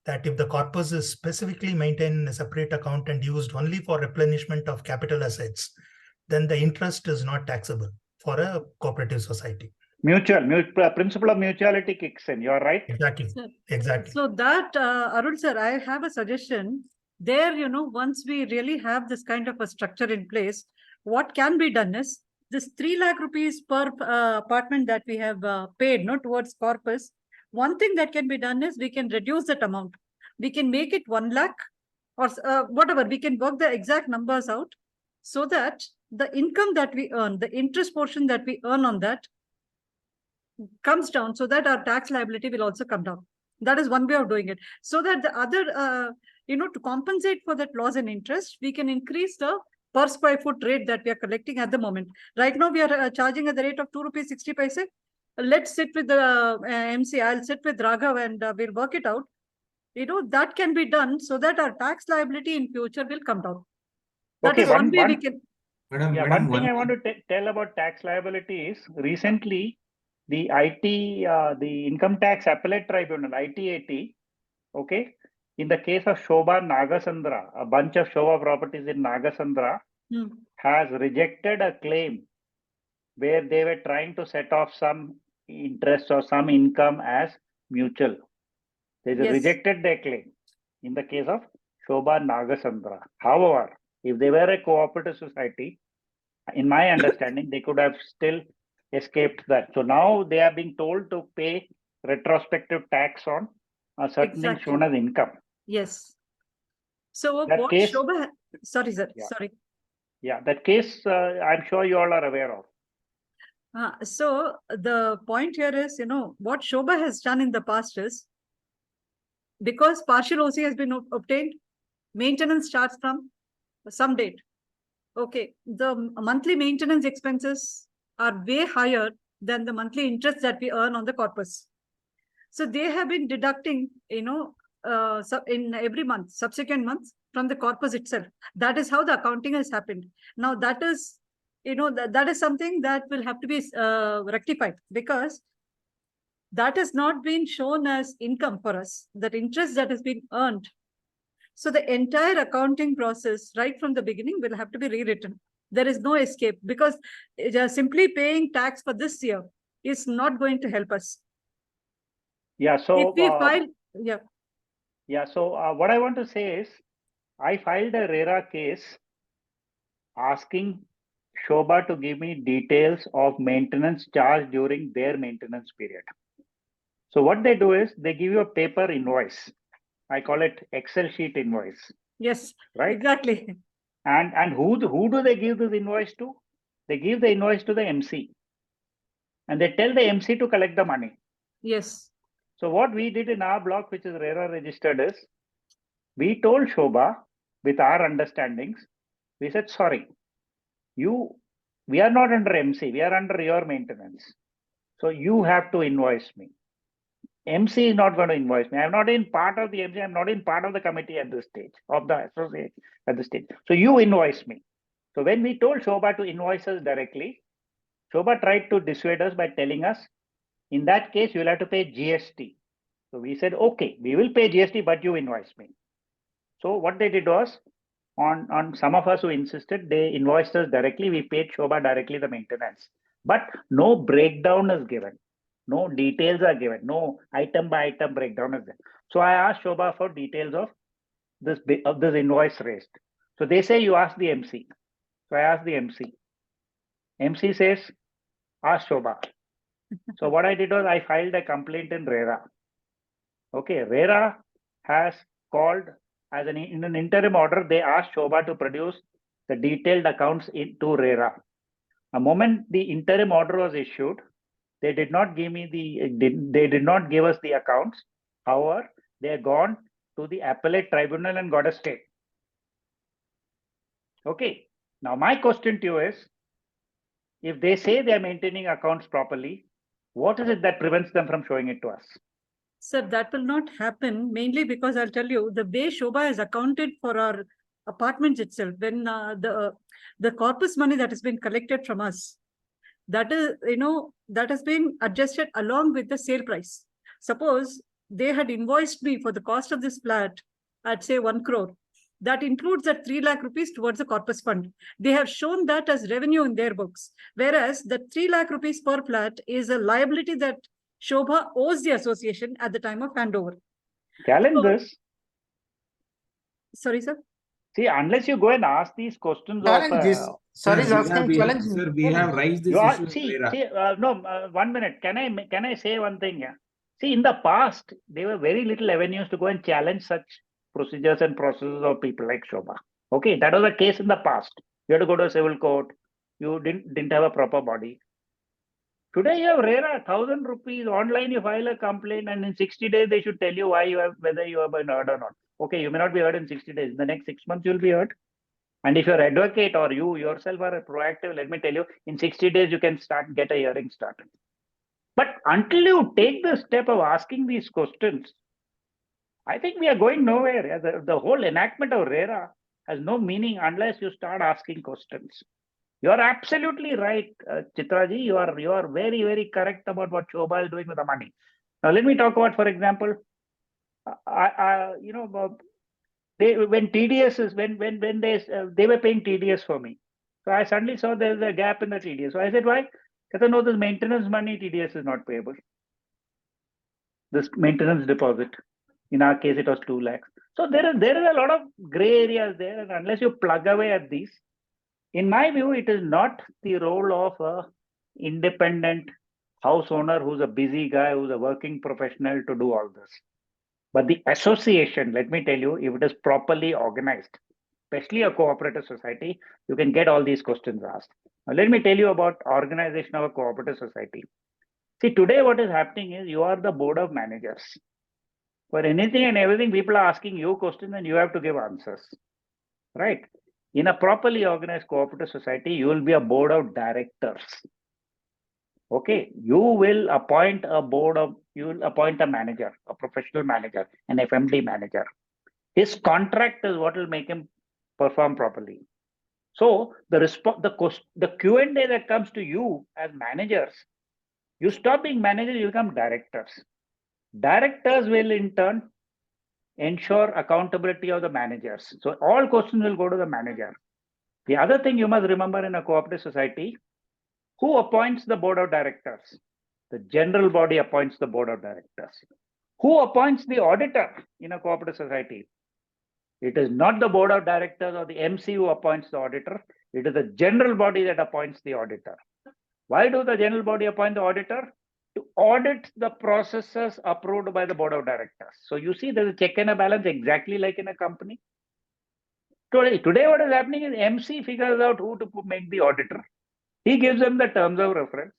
that if the corpus is specifically maintained in a separate account and used only for replenishment of capital assets, then the interest is not taxable for a cooperative society. Principle of mutuality kicks in. You're right. Exactly. Sir, exactly. So that, Arun sir, I have a suggestion. There, once we really have this kind of a structure in place, what can be done is this 3 lakh rupees per apartment that we have paid towards corpus. One thing that can be done is we can reduce that amount. We can make it 1 lakh or whatever. We can work the exact numbers out so that the income that we earn, the interest portion that we earn on that comes down, so that our tax liability will also come down. That is one way of doing it. So that the other, to compensate for that loss in interest, we can increase the per square foot rate that we are collecting at the moment. Right now, we are charging at the rate of 2 rupees 60 paise. Let's sit with the MC. I'll sit with Raghav and we'll work it out. That can be done so that our tax liability in future will come down. That is one way we can. One thing I want to tell about tax liability is recently the the Income Tax Appellate Tribunal, ITAT, okay, in the case of Sobha Nagasandra, a bunch of Sobha properties in Nagasandra, has rejected a claim where they were trying to set off some interest or some income as mutual. They rejected their claim in the case of Sobha Nagasandra. However, if they were a cooperative society, in my understanding, they could have still escaped that. So now they are being told to pay retrospective tax on a certain thing shown as income. Yes. So that what case, Sobha, sorry, sir. Yeah. Sorry. Yeah, that case, I'm sure you all are aware of. So the point here is, what Sobha has done in the past is, because partial OC has been obtained, maintenance starts from some date. Okay, the monthly maintenance expenses are way higher than the monthly interest that we earn on the corpus. So they have been deducting, in every month, subsequent months from the corpus itself. That is how the accounting has happened. Now that is, that is something that will have to be rectified, because that has not been shown as income for us, that interest that has been earned. So the entire accounting process right from the beginning will have to be rewritten. There is no escape, because simply paying tax for this year is not going to help us. Yeah, so If we file, yeah. Yeah, so what I want to say is, I filed a RERA case asking Sobha to give me details of maintenance charge during their maintenance period. So what they do is they give you a paper invoice. I call it Excel sheet invoice. Yes, right? Exactly. And who do they give this invoice to? They give the invoice to the MC. And they tell the MC to collect the money. Yes. So what we did in our block, which is RERA registered, is we told Sobha, with our understandings, we said, sorry, we are not under MC, we are under your maintenance. So you have to invoice me. MC is not going to invoice me. I'm not in part of the MC, I'm not in part of the committee at this stage, of the associate at this stage. So you invoice me. So when we told Sobha to invoice us directly, Sobha tried to dissuade us by telling us, in that case, you'll have to pay GST. So we said, okay, we will pay GST, but you invoice me. So what they did was, on some of us who insisted, they invoiced us directly. We paid Sobha directly the maintenance, but no breakdown is given. No details are given. No item by item breakdown is there. So I asked Sobha for details of this invoice raised. So they say you ask the MC. So I asked the MC. MC says, ask Sobha. So what I did was I filed a complaint in RERA. Okay, RERA has called as in an interim order. They asked Sobha to produce the detailed accounts into RERA. The moment the interim order was issued, they did not give me they did not give us the accounts. However, they are gone to the appellate tribunal and got a stay. Okay. Now my question to you is, if they say they are maintaining accounts properly, what is it that prevents them from showing it to us? Sir, that will not happen, mainly because I'll tell you, the way Sobha has accounted for our apartments itself, when the corpus money that has been collected from us, that is, that has been adjusted along with the sale price. Suppose they had invoiced me for the cost of this flat at say 1 crore. That includes that 3 lakh rupees towards the corpus fund. They have shown that as revenue in their books, whereas the 3 lakh rupees per flat is a liability that Sobha owes the association at the time of handover. Challenge this. Sorry, sir. See, unless you go and ask these questions Challenge this. Sir is we asking have, challenge. sir, we have raised this you are, issue. see, in RERA. no, 1 minute. Can I say one thing? Yeah. See, in the past, there were very little avenues to go and challenge such procedures and processes of people like Sobha. Okay, that was the case in the past. You had to go to a civil court. You didn't have a proper body. Today you have RERA, 1,000 rupees online. You file a complaint, and in 60 days they should tell you whether you have been heard or not. Okay, you may not be heard in 60 days. In the next 6 months you'll be heard. And if you're an advocate or you yourself are a proactive, let me tell you, in 60 days you can get a hearing started. But until you take the step of asking these questions, I think we are going nowhere. The whole enactment of RERA has no meaning unless you start asking questions. You are absolutely right, Chitraji. You are very, very correct about what Sobha is doing with the money. Now let me talk about, for example, when TDS is when they were paying TDS for me. So I suddenly saw there's a gap in the TDS. So I said, why? Because no, this maintenance money TDS is not payable. This maintenance deposit. In our case, it was 2 lakhs. So there is a lot of gray areas there, and unless you plug away at these, in my view, it is not the role of a independent house owner who's a busy guy, who's a working professional to do all this. But the association, let me tell you, if it is properly organized, especially a cooperative society, you can get all these questions asked. Now, let me tell you about organization of a cooperative society. See, today what is happening is you are the board of managers. For anything and everything, people are asking you questions and you have to give answers, right? In a properly organized cooperative society, you will be a board of directors. Okay, you will appoint a board of you will appoint a manager, a professional manager, an FMD manager. His contract is what will make him perform properly. So the Q&A that comes to you as managers, you stop being managers, you become directors. Directors will in turn ensure accountability of the managers. So all questions will go to the manager. The other thing you must remember in a cooperative society, who appoints the board of directors? The general body appoints the board of directors. Who appoints the auditor in a cooperative society? It is not the board of directors or the MC who appoints the auditor. It is the general body that appoints the auditor. Why do the general body appoint the auditor? To audit the processes approved by the board of directors. So you see there's a check and a balance exactly like in a company. Today what is happening is MC figures out who to make the auditor. He gives them the terms of reference.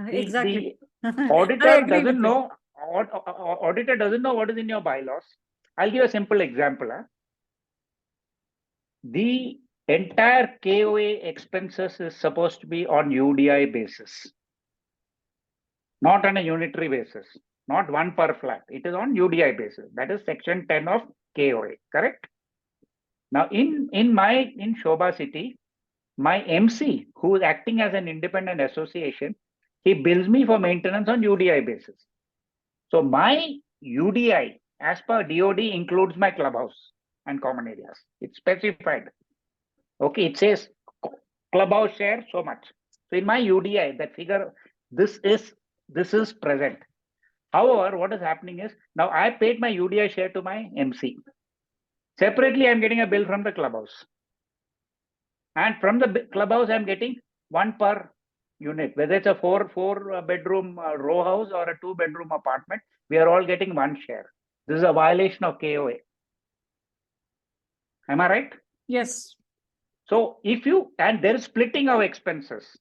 Exactly. The auditor doesn't know. Auditor doesn't know what is in your bylaws. I'll give a simple example. The entire KOA expenses is supposed to be on UDI basis, not on a unitary basis, not one per flat. It is on UDI basis. That is section 10 of KOA, correct? Now in Sobha City, my MC, who is acting as an independent association, he bills me for maintenance on UDI basis. So my UDI as per DOD includes my clubhouse and common areas. It's specified. Okay, it says clubhouse share so much. So in my UDI, that figure, this is present. However, what is happening is now I paid my UDI share to my MC. Separately, I'm getting a bill from the clubhouse. And from the clubhouse, I'm getting one per unit, whether it's a four bedroom row house or a 2-bedroom apartment, we are all getting one share. This is a violation of KOA. Am I right? Yes. So and there is splitting of expenses.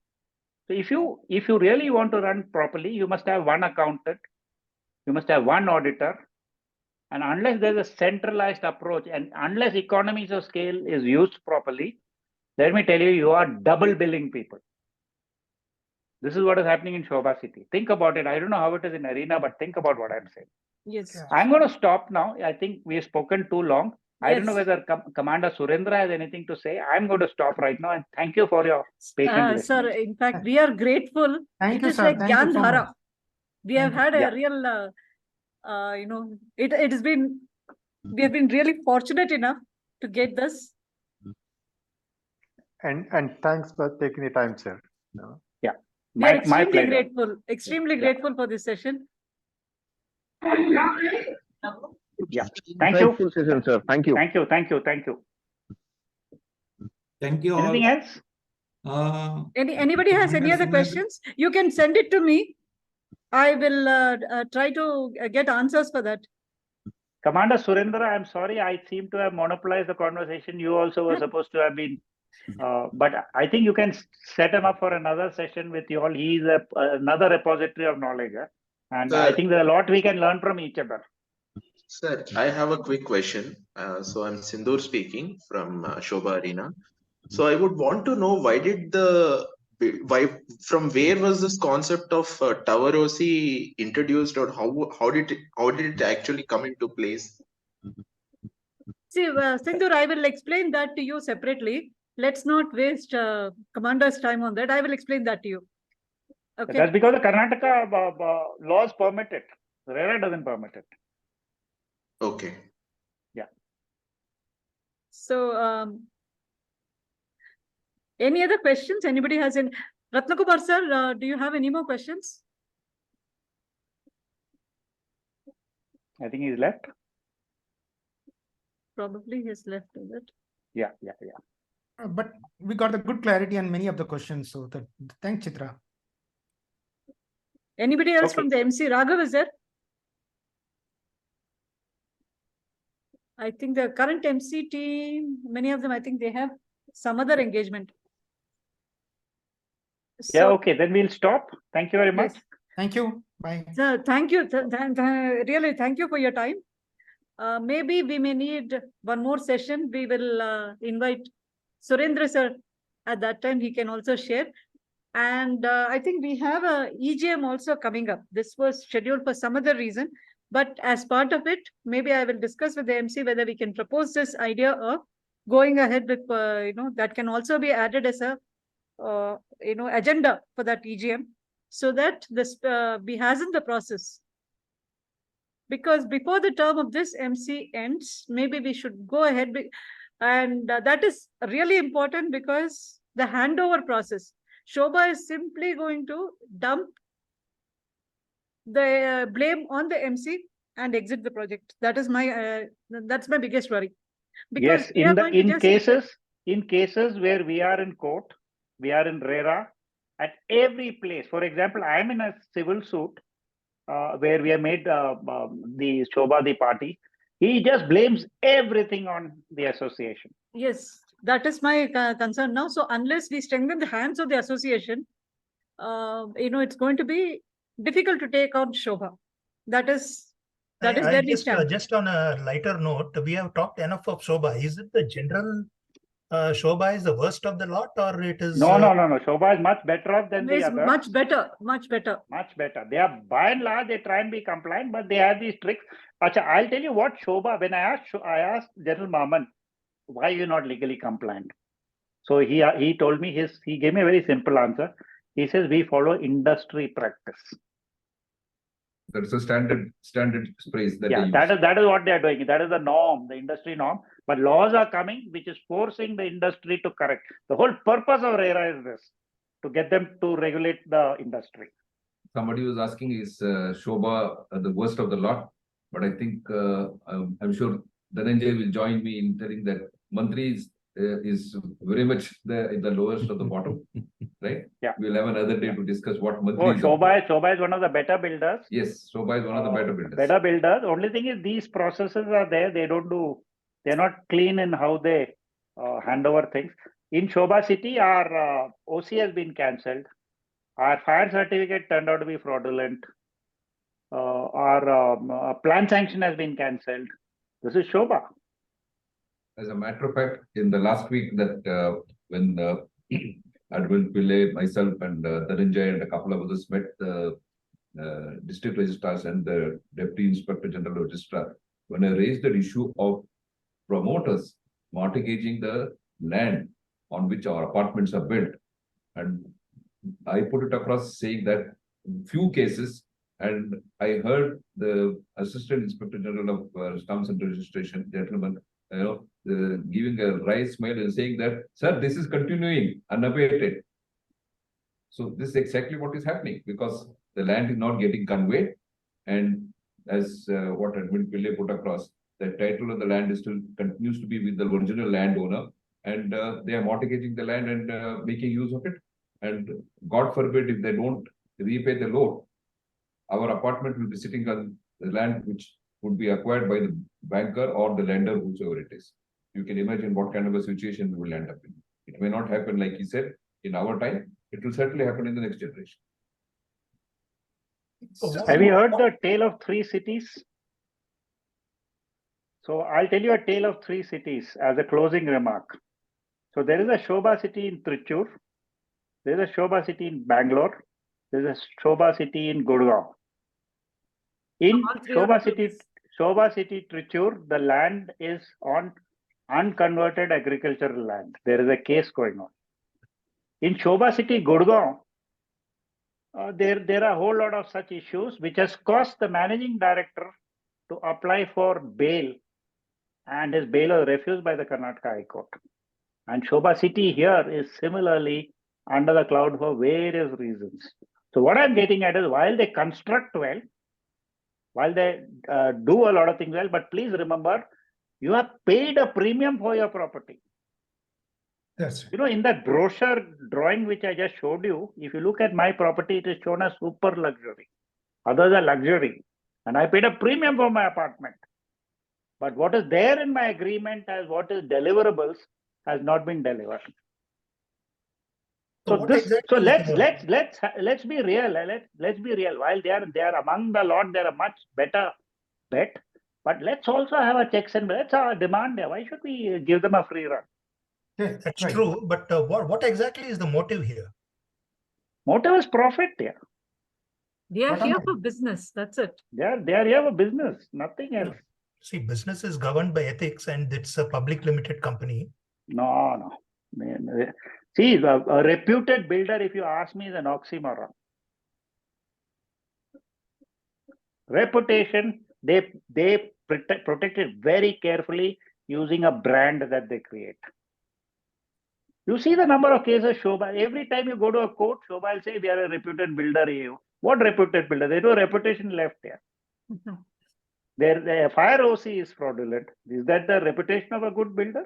So if you really want to run properly, you must have one accountant, you must have one auditor, and unless there's a centralized approach and unless economies of scale is used properly, let me tell you, you are double billing people. This is what is happening in Sobha City. Think about it. I don't know how it is in Arena, but think about what I'm saying. Yes. I'm going to stop now. I think we have spoken too long. I don't know whether Commander Surendra has anything to say. I'm going to stop right now and thank you for your patience. Sir, in fact, we are grateful. Thank it you, is sir. like Thank you so Gandhara. much. We have had a real, it has been, we have been really fortunate enough to get this. And thanks for taking the time, sir. No? Yeah. We are My extremely pleasure. grateful, extremely grateful for this session. Yeah. Thank you. Session, sir. Thank you. Thank you. Thank you. Thank you. Thank you all. Anything else? Anybody has any other questions? You can send it to me. I will try to get answers for that. Commander Surendra, I'm sorry, I seem to have monopolized the conversation. You also were supposed to have been, but I think you can set him up for another session with you all. He's another repository of knowledge. And I think there's a lot we can learn from each other. Sir, I have a quick question. So I'm Sindhur speaking from Sobha Arena. So I would want to know from where was this concept of Tower OC introduced, or how did it actually come into place? See, Sindhur, I will explain that to you separately. Let's not waste Commander's time on that. I will explain that to you. Okay. That's because the Karnataka laws permit it. RERA doesn't permit it. Okay. Yeah. So, any other questions? Anybody has any? Ratnakumar sir, do you have any more questions? I think he's left. Probably he's left, is it? Yeah. But we got the good clarity on many of the questions. So thanks, Chitra. Anybody else from the MC? Raghav is there? I think the current MC team, many of them, I think they have some other engagement. Yeah, okay, then we'll stop. Thank you very much. Yes. Thank you. Bye. Sir, thank you. Really, thank you for your time. Maybe we may need one more session. We will invite Surendra sir. At that time, he can also share. And I think we have a EGM also coming up. This was scheduled for some other reason, but as part of it, maybe I will discuss with the MC whether we can propose this idea of going ahead with, that can also be added as a, agenda for that EGM, so that this be hasten the process. Because before the term of this MC ends, maybe we should go ahead. And that is really important, because the handover process, Sobha is simply going to dump the blame on the MC and exit the project. That is that's my biggest worry. Because Yes, we are going to just in cases where we are in court, we are in RERA, at every place. For example, I am in a civil suit where we have made the Sobha the party. He just blames everything on the association. Yes, that is my concern now. So unless we strengthen the hands of the association, it's going to be difficult to take on Sobha. That is where we stand. Just on a lighter note, we have talked enough of Sobha. Is it the general Sobha is the worst of the lot, or it is? No. Sobha is much better off than the others. Much better. Much better. They are, by and large, they try and be compliant, but they have these tricks. Achha, I'll tell you what Sobha, when I asked General Maman, why are you not legally compliant? So he told me he gave me a very simple answer. He says we follow industry practice. That's a standard phrase that that is what they are doing. That is the norm, the industry norm. But laws are coming, which is forcing the industry to correct. The whole purpose of RERA is this, to get them to regulate the industry. Somebody was asking, is Sobha the worst of the lot? But I think I'm sure Dhananjay will join me in telling that Mantri is very much in the lowest of the bottom, right? Yeah. We'll have another day to discuss what Mantri is. Sobha is one of the better builders. Yes, Sobha is one of the better builders. Better builders. Only thing is these processes are there. They're not clean in how they hand over things. In Sobha City, our OC has been cancelled. Our fire certificate turned out to be fraudulent. Our plan sanction has been cancelled. This is Sobha. As a matter of fact, in the last week that when Admiral Pillai, myself and Dhananjay and a couple of others met the district registrars and the Deputy Inspector General Registrar, when I raised the issue of promoters mortgaging the land on which our apartments are built, and I put it across saying that in few cases, and I heard the Assistant Inspector General of Stamps and Registration, gentleman, giving a wry smile and saying that, sir, this is continuing unabated. So this is exactly what is happening, because the land is not getting conveyed, and as what Admiral Pillai put across, the title of the land is still continues to be with the original landowner, and they are mortgaging the land and making use of it. And God forbid if they don't repay the loan, our apartment will be sitting on the land which would be acquired by the banker or the lender, whosoever it is. You can imagine what kind of a situation we will end up in. It may not happen, like he said, in our time. It will certainly happen in the next generation. Have you heard the tale of three cities? So I'll tell you a tale of three cities as a closing remark. So there is a Sobha city in Trichur. There is a Sobha city in Bangalore. There is a Sobha city in Gurgaon. In Sobha city, Trichur, the land is on unconverted agricultural land. There is a case going on. In Sobha city, Gurgaon, there are a whole lot of such issues, which has caused the managing director to apply for bail, and his bail was refused by the Karnataka High Court. And Sobha city here is similarly under the cloud for various reasons. So what I'm getting at is, while they construct well, while they do a lot of things well, but please remember, you have paid a premium for your property. That's right. In that brochure drawing which I just showed you, if you look at my property, it is shown as super luxury. Others are luxury. And I paid a premium for my apartment. But what is there in my agreement as what is deliverables has not been delivered. So let's be real. Let's be real. While they are among the lot, they are a much better bet. But let's also have a checks and let's have a demand there. Why should we give them a free run? Yeah, that's true. But what exactly is the motive here? Motive is profit. Yeah, They are Bottom here line. for business. That's it. they are here for business, nothing else. See, business is governed by ethics and it's a public limited company. No. See, a reputed builder, if you ask me, is an oxymoron. Reputation, they protect it very carefully using a brand that they create. You see the number of cases Sobha, every time you go to a court, Sobha will say we are a reputed builder. What reputed builder? There's no reputation left there. Their fire OC is fraudulent. Is that the reputation of a good builder?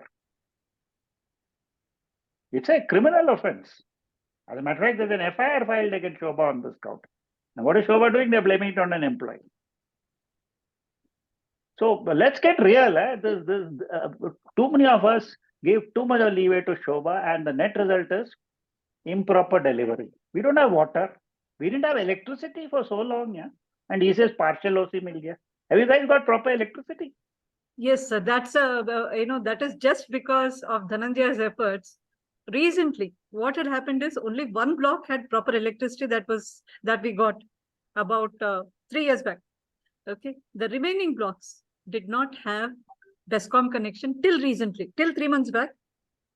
It's a criminal offense. As a matter of fact, there's an FIR filed against Sobha on this count. Now, what is Sobha doing? They're blaming it on an employee. So let's get real. Too many of us give too much of leeway to Sobha, and the net result is improper delivery. We don't have water. We didn't have electricity for so long, yeah. And he says partial OC mil gaya. Have you guys got proper electricity? Yes, sir. That's that is just because of Dhananjay's efforts. Recently, what had happened is only one block had proper electricity that we got about 3 years back. Okay, the remaining blocks did not have BESCOM connection till recently, till 3 months back,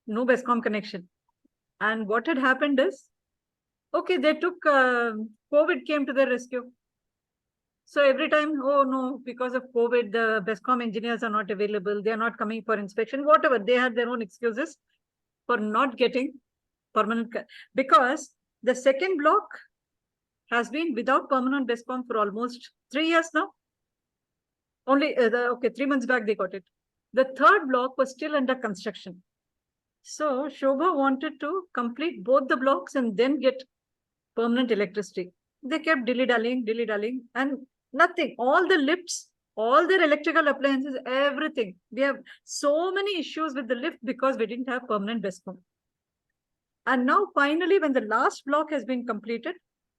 no BESCOM connection. And what had happened is, okay, they took COVID came to their rescue. So every time, oh no, because of COVID, the BESCOM engineers are not available. They are not coming for inspection, whatever. They had their own excuses for not getting permanent, because the second block has been without permanent BESCOM for almost 3 years now. Only, 3 months back they got it. The third block was still under construction. So Sobha wanted to complete both the blocks and then get permanent electricity. They kept dilly-dallying, and nothing. All the lifts, all their electrical appliances, everything. We have so many issues with the lift because we didn't have permanent BESCOM. And now finally, when the last block has been completed,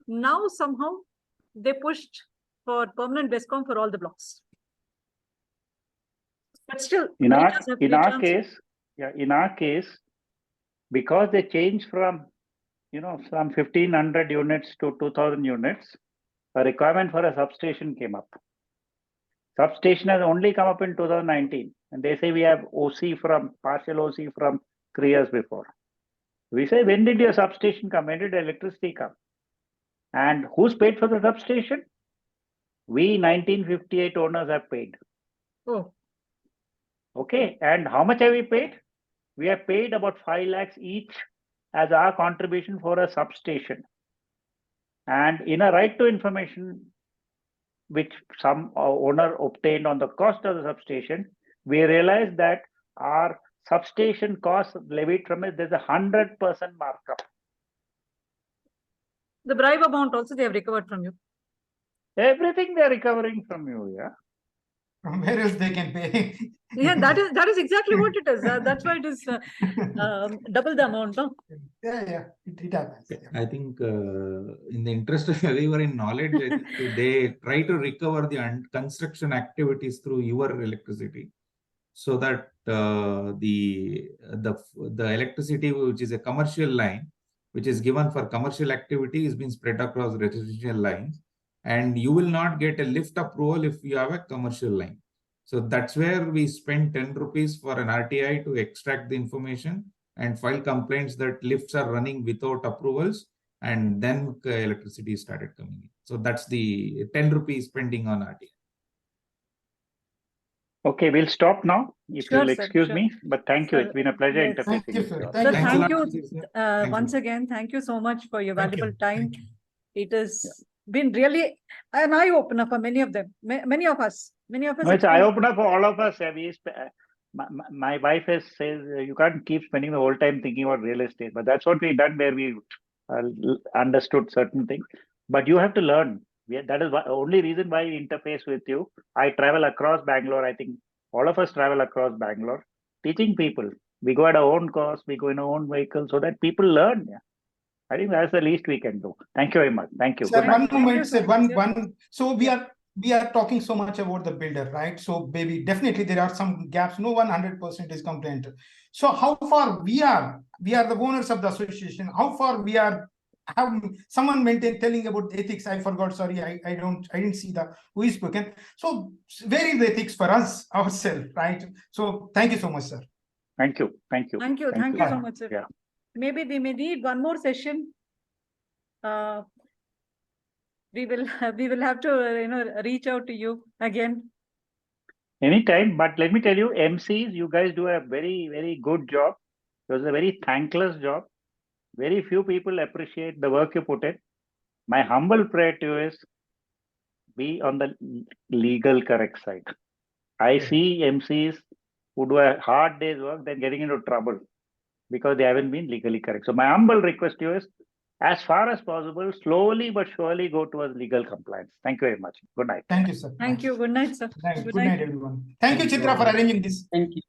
now somehow they pushed for permanent BESCOM for all the blocks. But still, in our case, because they changed from from 1,500 units to 2,000 units, a requirement for a substation came up. Substation has only come up in 2019, and they say we have partial OC from 3 years before. We say, when did your substation come? When did electricity come? And who's paid for the substation? We 1958 owners have paid. Oh. Okay, and how much have we paid? We have paid about 5 lakhs each as our contribution for a substation. And in a right to information, which some owner obtained on the cost of the substation, we realized that our substation cost levied from it, there's a 100% markup. The bribe amount also they have recovered from you. Everything they're recovering from you, yeah. From where else they can pay? Yeah, that is exactly what it is. That's why it is double the amount, no? Yeah, it happens. Yeah. I think in the interest of everyone in knowledge, I think they try to recover the construction activities through your electricity, so that the electricity, which is a commercial line, which is given for commercial activity, is being spread across residential lines, and you will not get a lift approval if you have a commercial line. So that's where we spend 10 rupees for an RTI to extract the information and file complaints that lifts are running without approvals, and then electricity started coming in. So that's the 10 rupees spending on RTI. Okay, we'll stop now, if Sure, you'll sir, excuse sure. me. But thank you. Sir, It's been a pleasure yes. interfacing Thank you, with sir. you all. Thank So you. Thanks a thank lot. you Thank once you. again. Thank you so much for your Thank valuable you. time. Thank you. It has been really an eye-opener for many of them, many of us. Many of us. No, it's eye experienced opener for all of us. My wife says you can't keep spending the whole time thinking about real estate, but that's what we done, where we understood certain things. But you have to learn. That is the only reason why we interface with you. I travel across Bangalore. I think all of us travel across Bangalore, teaching people. We go at our own cost. We go in our own vehicle, so that people learn. Yeah. I think that's the least we can do. Thank you very much. Thank you. Sir, Good night. one moment, sir. Thank you. One. So we are talking so much about the builder, right? So maybe definitely there are some gaps. No 100% is compliant. So how far we are the owners of the association, how far we are have someone maintain telling about ethics. I forgot. Sorry, I didn't see the who is spoken. So very ethics for us ourselves, right? So thank you so much, sir. Thank you. Thank you. Thank you. Thank you so much, sir. Yeah. Maybe we may need one more session. We will have to reach out to you again. Anytime, but let me tell you, MCs, you guys do a very, very good job. It was a very thankless job. Very few people appreciate the work you put in. My humble prayer to you is be on the legal correct side. I see MCs who do a hard day's work, then getting into trouble because they haven't been legally correct. So my humble request to you is, as far as possible, slowly but surely go towards legal compliance. Thank you very much. Good night. Thank you, sir. Thank you. Good night, sir. Good night, everyone. Thank you, Chitra, for arranging this. Thank you.